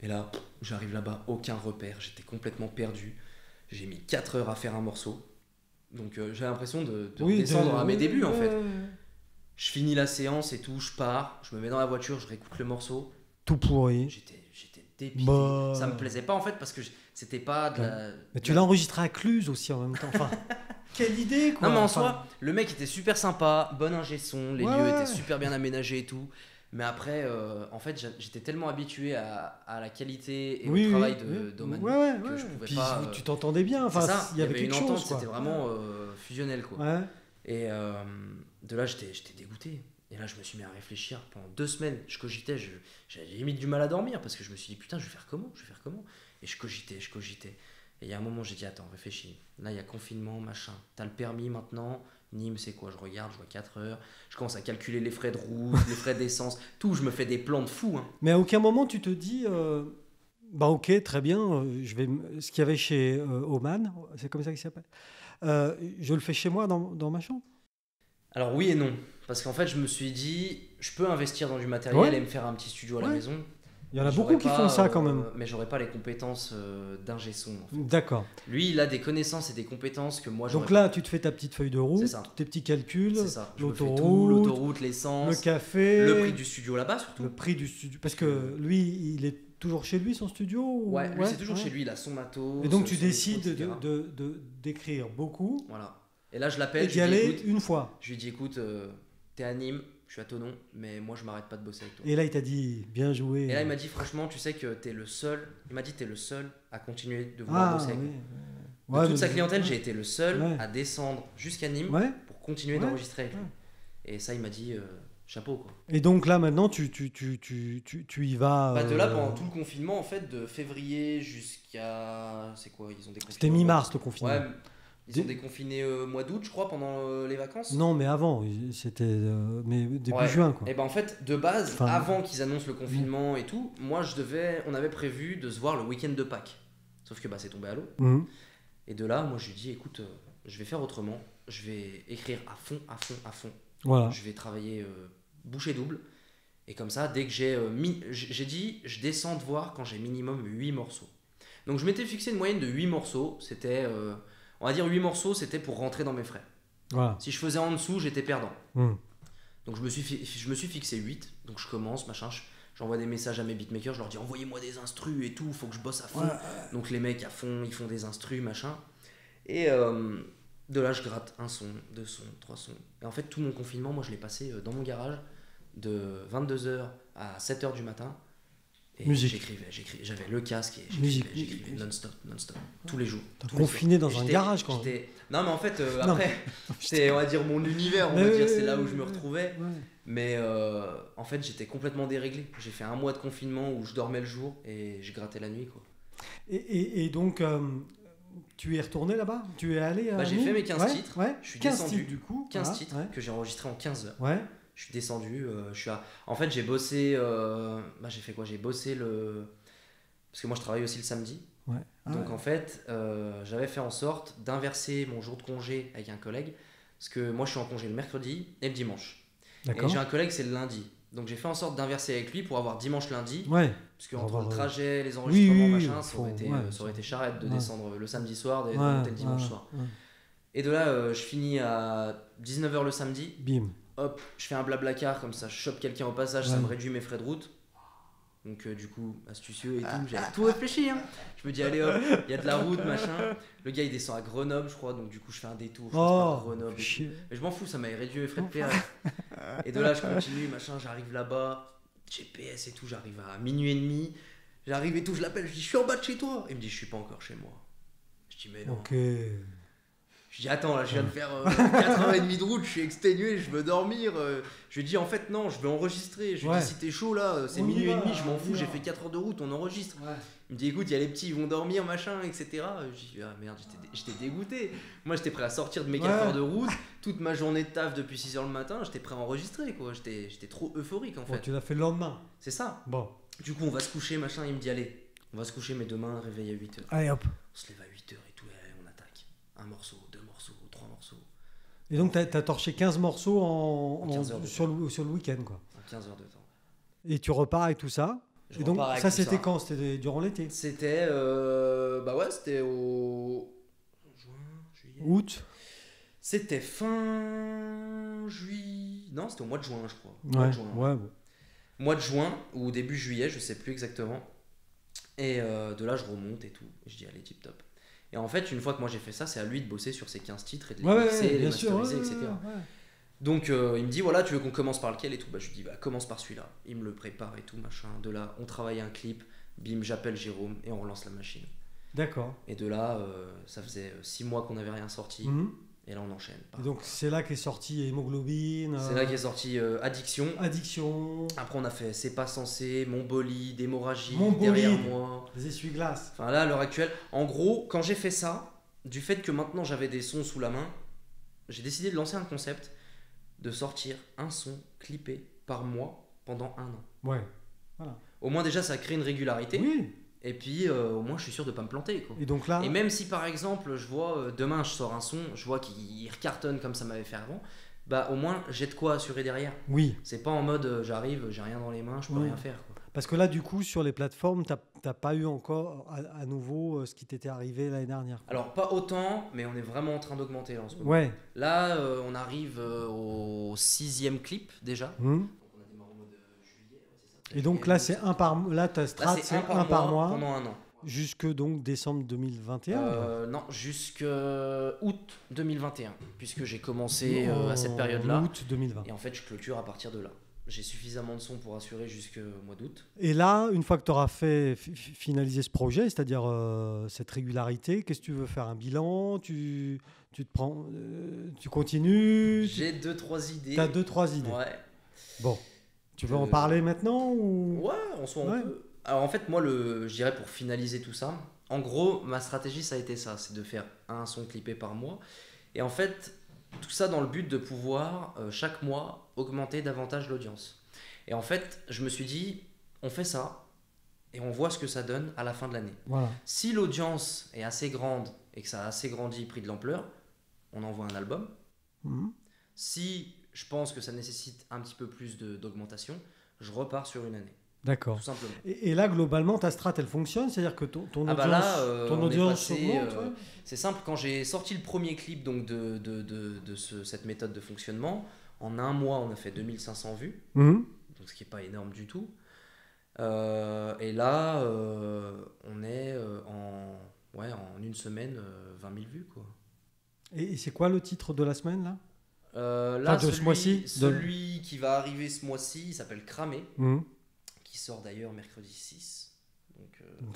Et là, j'arrive là-bas, aucun repère, j'étais complètement perdu. J'ai mis 4 heures à faire un morceau. Donc j'ai l'impression de Oui, descendre à mes débuts en fait. ouais. Je finis la séance et tout, je pars, je me mets dans la voiture, je réécoute le morceau. Tout pourri. J'étais dépité. Bah. Ça me plaisait pas en fait parce que c'était pas de la. Mais tu l'as enregistré à Cluse aussi en même temps. Enfin, quelle idée quoi. Non mais en Enfin, soi, le mec était super sympa, bon ingé son, les Ouais, lieux ouais. étaient super bien aménagés et tout. Mais après, en fait, j'étais tellement habitué à la qualité et oui, au travail oui. d'Oman Ouais, que ouais. je pouvais Puis pas. tu t'entendais bien. Enfin, C'est ça, il y avait une quelque entente, chose quoi. c'était vraiment fusionnel quoi. Ouais. Et de là, j'étais dégoûté. Et là, je me suis mis à réfléchir pendant 2 semaines. Je cogitais, j'avais limite du mal à dormir parce que je me suis dit putain, je vais faire comment. Et je cogitais. Et il y a un moment, j'ai dit attends, réfléchis. Là, il y a confinement, machin. T'as le permis maintenant. Nîmes, c'est quoi? Je regarde, je vois 4 heures. Je commence à calculer les frais de route, les frais d'essence, tout. Je me fais des plans de fou. Hein. Mais à aucun moment tu te dis, bah ok, très bien, ce qu'il y avait chez Oman, c'est comme ça qu'il s'appelle, je le fais chez moi dans ma chambre. Alors oui et non. Parce qu'en fait, je me suis dit, je peux investir dans du matériel Ouais. et me faire un petit studio à la Ouais. maison. Il y en a J'aurais beaucoup qui pas, font ça quand même. Mais j'aurais pas les compétences d'ingé son. En fait. D'accord. Lui, il a des connaissances et des compétences que moi j'aurais Donc là, tu te fais ta petite feuille de route, C'est ça. tes petits calculs, C'est ça. Je me fais tout, l'autoroute, l'autoroute, le l'essence, café, le prix du studio là-bas surtout. le prix du studio. Parce que lui, il est toujours chez lui, son studio ou- Ouais, lui c'est toujours ouais. chez lui, il a son matos. Et donc tu son micro, décides etc. d'écrire beaucoup Voilà. Et là je et l'appelle, d'y je lui dis aller écoute, une fois. t'es à Nîmes, je suis à Thonon, mais moi je m'arrête pas de bosser avec toi. Et là, il t'a dit bien joué. Et là il m'a dit franchement, tu sais que t'es le seul, il m'a dit t'es le seul à continuer de vouloir bosser avec oui. moi. De toute mais- sa clientèle, j'ai été le seul Ouais. à descendre jusqu'à Nîmes Ouais. pour continuer Ouais. d'enregistrer avec lui. Ouais. Et ça il m'a dit chapeau quoi. Et donc là, maintenant, tu y vas. Bah de là pendant tout le confinement en fait de février jusqu'à c'est quoi ils ont déconfiné C'était mi-mars le confinement. ouais ils ont déconfiné mois d'août je crois pendant les vacances Non, mais avant, c'était mais début Ouais. juin quoi. et ben en fait de base Enfin, avant qu'ils annoncent le confinement et tout moi on avait prévu de se voir le week-end de Pâques sauf que bah c'est tombé à l'eau Mhm. et de là moi je lui dis écoute je vais faire autrement je vais écrire à fond Voilà. je vais travailler bouchée double et comme ça dès que j'ai dit je descends de voir quand j'ai minimum 8 morceaux donc je m'étais fixé une moyenne de 8 morceaux c'était on va dire 8 morceaux c'était pour rentrer dans mes frais Voilà. si je faisais en dessous j'étais perdant Mhm. donc je me suis fixé 8 donc je commence machin j'envoie des messages à mes beatmakers je leur dis envoyez-moi des instrus et tout faut que je bosse à fond Ouais. donc les mecs à fond ils font des instrus machin et de là je gratte un son, 2 sons, 3 sons et en fait tout mon confinement moi je l'ai passé dans mon garage de 22h à 7h du matin et Musique. j'écrivais j'avais le casque et Musique. j'écrivais non-stop tous les jours T'as tous les confiné soirs. dans Et un j'étais- garage quand même. j'étais- non mais en fait Non. après c'est on va dire mon univers on Mais va oui, dire oui, c'est là oui, où je me oui. retrouvais Ouais. mais en fait j'étais complètement déréglé j'ai fait un mois de confinement où je dormais le jour et je grattais la nuit quoi. Et donc, tu es retourné là-bas? Tu es allé à Bah, j'ai Nîmes? fait mes 15 Ouais, titres, ouais. je suis 15 descendu, titres du coup. 15 voilà, titres ouais. que j'ai enregistrés en 15 heures. Ouais. Je suis descendu, en fait j'ai bossé, bah, j'ai fait quoi? J'ai bossé parce que moi je travaille aussi le samedi. Ouais. Ah Donc ouais. en fait j'avais fait en sorte d'inverser mon jour de congé avec un collègue. Parce que moi je suis en congé le mercredi et le dimanche. Et D'accord. j'ai un collègue c'est le lundi. Donc j'ai fait en sorte d'inverser avec lui pour avoir dimanche lundi. Ouais. Parce qu'entre Avoir, le trajet, les enregistrements, oui, machin, il ça faut- aurait été, ouais, ça aurait été charrette de ouais. descendre le samedi soir et de Ouais, monter le dimanche ouais, soir. ouais. Et de là, je finis à 19h le samedi. Bim. Hop, je fais un blablacar comme ça, je chope quelqu'un au passage, ça Ouais. me réduit mes frais de route. Donc du coup, astucieux et tout, j'ai tout réfléchi. Hein. Je me dis, allez hop, il y a de la route, machin. Le gars, il descend à Grenoble, je crois, donc du coup, je fais un détour, je passe par Oh, Grenoble. Et tout. chier. Mais je m'en fous, ça m'avait réduit mes frais de péage. Et de là, je continue, machin, j'arrive là-bas, GPS et tout, j'arrive à minuit et demi. J'arrive et tout, je l'appelle, je dis, je suis en bas de chez toi. Il me dit, je suis pas encore chez moi. Je dis, mais non. Ok. Je dis attends là je viens de faire 4h30 de route, je suis exténué, je veux dormir. Je lui dis en fait non, je veux enregistrer. Je lui Ouais. dis si t'es chaud là, c'est On y minuit et va, demi, je m'en on fous, y j'ai va. fait 4 heures de route, on enregistre. Ouais. Il me dit écoute, il y a les petits, ils vont dormir, machin, etc. Je dis ah merde, j'étais dégoûté. Moi j'étais prêt à sortir de mes 4 Ouais. heures de route, toute ma journée de taf depuis 6h le matin, j'étais prêt à enregistrer quoi. J'étais trop euphorique en Bon, fait. tu l'as fait le lendemain. C'est ça. Bon. Du coup on va se coucher, machin, il me dit allez, on va se coucher mais demain réveil à 8h. Allez hop. On se lève à 8h et tout, et allez, on attaque. Un morceau, 2 morceaux, 3 morceaux. Et donc, tu as torché 15 morceaux En 15 heures de sur le week-end, quoi. En 15 heures de temps. Et tu repars avec tout ça. Je Et donc, repars avec ça, tout c'était ça. quand? C'était durant l'été? C'était bah ouais, c'était au juin, juillet. Août? C'était fin juillet. Non, c'était au mois de juin, je crois. Ouais, bon. Mois de juin ou début juillet, je sais plus exactement. Et de là, je remonte et tout. Et je dis, allez, tip top. Et en fait, une fois que moi j'ai fait ça, c'est à lui de bosser sur ses 15 titres et de les mixer, les masteriser, etc. Donc, il me dit, voilà, tu veux qu'on commence par lequel et tout. Bah, je lui dis, bah, commence par celui-là. Il me le prépare et tout, machin. De là, on travaille un clip. Bim, j'appelle Jérôme et on relance la machine. D'accord. Et de là, ça faisait 6 mois qu'on n'avait rien sorti. Et là, on enchaîne. Et donc, c'est là qu'est sorti Hémoglobine. C'est là qu'est sorti Addiction. Après, on a fait C'est pas censé, Mon bolide, Hémorragie, Derrière moi. Les essuie-glaces. Enfin, là, à l'heure actuelle. En gros, quand j'ai fait ça, du fait que maintenant j'avais des sons sous la main, j'ai décidé de lancer un concept de sortir un son clippé par mois pendant 1 an. Ouais, voilà. Au moins, déjà, ça crée une régularité. Oui. Et puis au moins je suis sûr de pas me planter quoi. Et donc là, et même si par exemple je vois demain je sors un son, je vois qu'il recartonne comme ça m'avait fait avant, bah au moins j'ai de quoi assurer derrière. Oui. C'est pas en mode j'arrive, j'ai rien dans les mains, je peux rien faire quoi. Parce que là du coup sur les plateformes t'as pas eu encore à nouveau ce qui t'était arrivé l'année dernière quoi. Alors pas autant, mais on est vraiment en train d'augmenter là en ce moment. Ouais. Là on arrive au 6e clip déjà. Et donc là, c'est ta strat, c'est un par mois pendant 1 an. Jusque donc décembre 2021 Non, jusque août 2021, puisque j'ai commencé à cette période-là. Août 2020. Et en fait, je clôture à partir de là. J'ai suffisamment de sons pour assurer jusqu'au mois d'août. Et là, une fois que tu auras fait finaliser ce projet, c'est-à-dire cette régularité, qu'est-ce que tu veux faire? Un bilan? Tu te prends, tu continues? J'ai 2-3 idées. Tu as 2-3 idées. Ouais. Bon. Tu veux en parler maintenant ou... Ouais, en soi on peut. Alors en fait, moi, je dirais pour finaliser tout ça, en gros, ma stratégie, ça a été ça, c'est de faire un son clippé par mois. Et en fait, tout ça dans le but de pouvoir, chaque mois, augmenter davantage l'audience. Et en fait, je me suis dit, on fait ça, et on voit ce que ça donne à la fin de l'année. Voilà. Si l'audience est assez grande, et que ça a assez grandi, pris de l'ampleur, on envoie un album. Si je pense que ça nécessite un petit peu plus d'augmentation, je repars sur une année. D'accord. Tout simplement. Et là, globalement, ta strat, elle fonctionne? C'est-à-dire que ton audience augmente, c'est simple, quand j'ai sorti le premier clip donc de cette méthode de fonctionnement, en 1 mois, on a fait 2500 vues, donc ce qui n'est pas énorme du tout. Et là, on est en 1 semaine, 20 000 vues. Quoi. Et c'est quoi le titre de la semaine là? Là, celui qui va arriver ce mois-ci, il s'appelle Cramé, qui sort d'ailleurs mercredi 6. Donc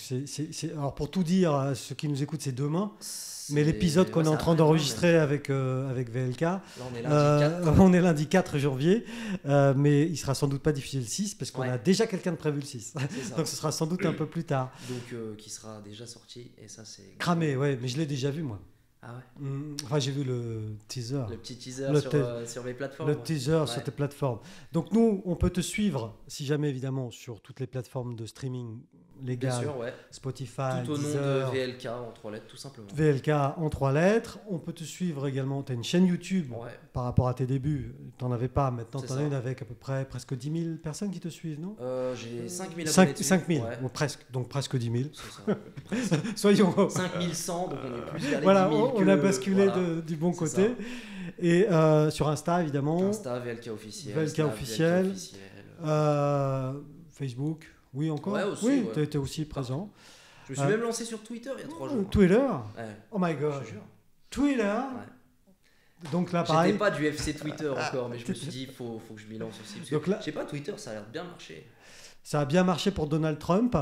alors pour tout dire, à ceux qui nous écoutent, c'est demain. Mais l'épisode qu'on est en train d'enregistrer avec VLK, là, on est lundi 4 janvier, mais il sera sans doute pas diffusé le 6 parce qu'on a déjà quelqu'un de prévu le 6. Donc ce sera sans doute un peu plus tard. Donc qui sera déjà sorti, et ça c'est... Cramé, ouais, mais je l'ai déjà vu moi. Ah ouais. Enfin, j'ai vu le teaser. Le petit teaser sur mes plateformes. Le teaser sur tes plateformes. Donc nous, on peut te suivre, si jamais évidemment, sur toutes les plateformes de streaming légales. Bien sûr, ouais. Spotify, tout au Deezer, nom de VLK en 3 lettres, tout simplement. VLK en 3 lettres. On peut te suivre également. Tu as une chaîne YouTube par rapport à tes débuts. Tu n'en avais pas. Maintenant, tu en as une avec à peu près presque 10 000 personnes qui te suivent, non? J'ai 5 000 abonnés. 5 000, presque. Donc presque 10 000. C'est ça. Soyons... 5 100, donc on est plus vers les voilà, 10 000 on a basculé du bon côté. Ça. Et sur Insta, évidemment. Insta, VLK officiel. VLK officiel. Facebook. Oui, encore. Ouais, aussi, oui, tu étais aussi présent. Je me suis même lancé sur Twitter il y a 3 jours. Twitter ouais. Oh my god. Je te jure. Twitter Donc là, pareil. J'étais pas du FC Twitter encore, mais je me suis dit, il faut que je m'y lance aussi. Parce donc que, là, je sais pas, Twitter, ça a l'air de bien marcher. Ça a bien marché pour Donald Trump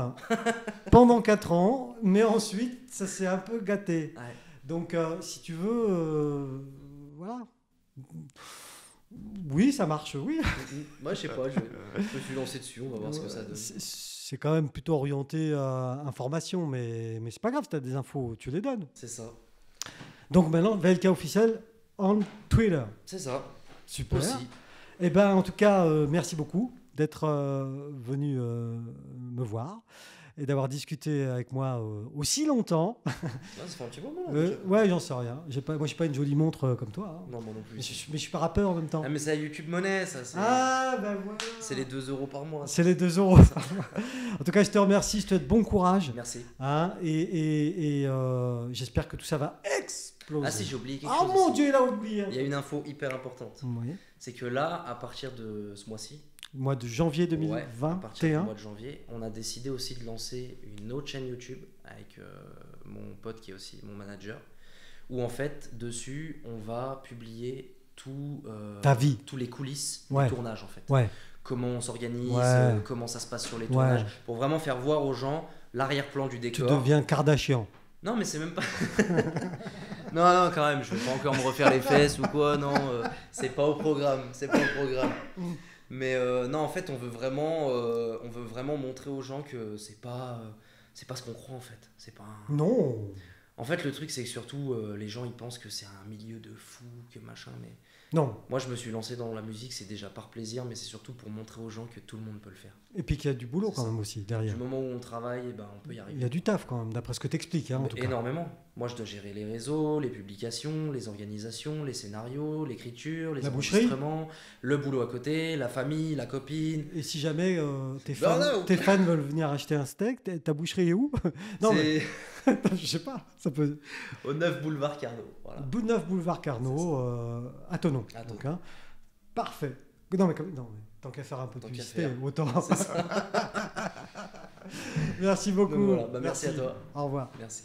pendant 4 ans, mais ensuite, ça s'est un peu gâté. Ouais. Donc, si tu veux, voilà. Oui, ça marche, oui. Moi, je sais pas, je me suis lancé dessus, on va voir ce que ça donne. C'est quand même plutôt orienté à information, mais c'est pas grave, si tu as des infos, tu les donnes. C'est ça. Donc maintenant, VLK officiel en Twitter. C'est ça. Super. Aussi. Eh ben, en tout cas, merci beaucoup d'être venu me voir et d'avoir discuté avec moi aussi longtemps. Ça fait un petit moment. Ouais, j'en sais rien. Moi, je suis pas une jolie montre comme toi. Hein. Non, moi non plus. Mais je suis pas rappeur en même temps. Ah, mais c'est la YouTube Money, ça. Ben voilà. C'est les 2 € par mois. C'est les 2 €. En tout cas, je te remercie. Je te souhaite bon courage. Merci. Hein, et j'espère que tout ça va exploser explosé. Ah si, j'ai oublié quelque Ah chose. mon aussi. Dieu, il a oublié. Il y a une info hyper importante. Oui. C'est que là, à partir de ce mois-ci, Mois de janvier ouais, à partir du 2021. mois de janvier, on a décidé aussi de lancer une autre chaîne YouTube avec mon pote qui est aussi mon manager, où en fait, dessus, on va publier Ta vie. tous les coulisses Ouais. du tournage en fait. Ouais. Comment on s'organise, Ouais. comment ça se passe sur les Ouais. tournages, pour vraiment faire voir aux gens l'arrière-plan du Tu décor. deviens Kardashian. Non, mais c'est même pas. Non, non, quand même, je vais pas encore me refaire les fesses ou quoi, non, c'est pas au programme, c'est pas au programme. Mais non, en fait, on veut vraiment montrer aux gens que c'est pas ce qu'on croit en fait. C'est pas. Non. En fait, le truc, c'est que surtout, les gens ils pensent que c'est un milieu de fous, que machin, mais. Non. Moi, je me suis lancé dans la musique, c'est déjà par plaisir, mais c'est surtout pour montrer aux gens que tout le monde peut le faire. Et puis qu'il y a du boulot C'est quand ça. même aussi derrière. Du moment où on travaille, eh ben, on peut y arriver. Il y a du taf quand même, d'après ce que tu expliques. En tout cas. Énormément. Moi, je dois gérer les réseaux, les publications, les organisations, les scénarios, l'écriture, les La boucherie. enregistrements, le boulot à côté, la famille, la copine. Et si jamais tes non. fans veulent venir acheter un steak, ta boucherie est où? Non, C'est je sais pas. Ça peut. au 9 boulevard Carnot. Voilà. 9 boulevard Carnot, à Thonon. À Thonon. Donc, hein. Parfait. Non, mais tant qu'à faire un peu de Tant qu'à publicité, faire. autant. C'est ça. Merci beaucoup. Donc voilà, bah, merci à toi. Au revoir. Merci.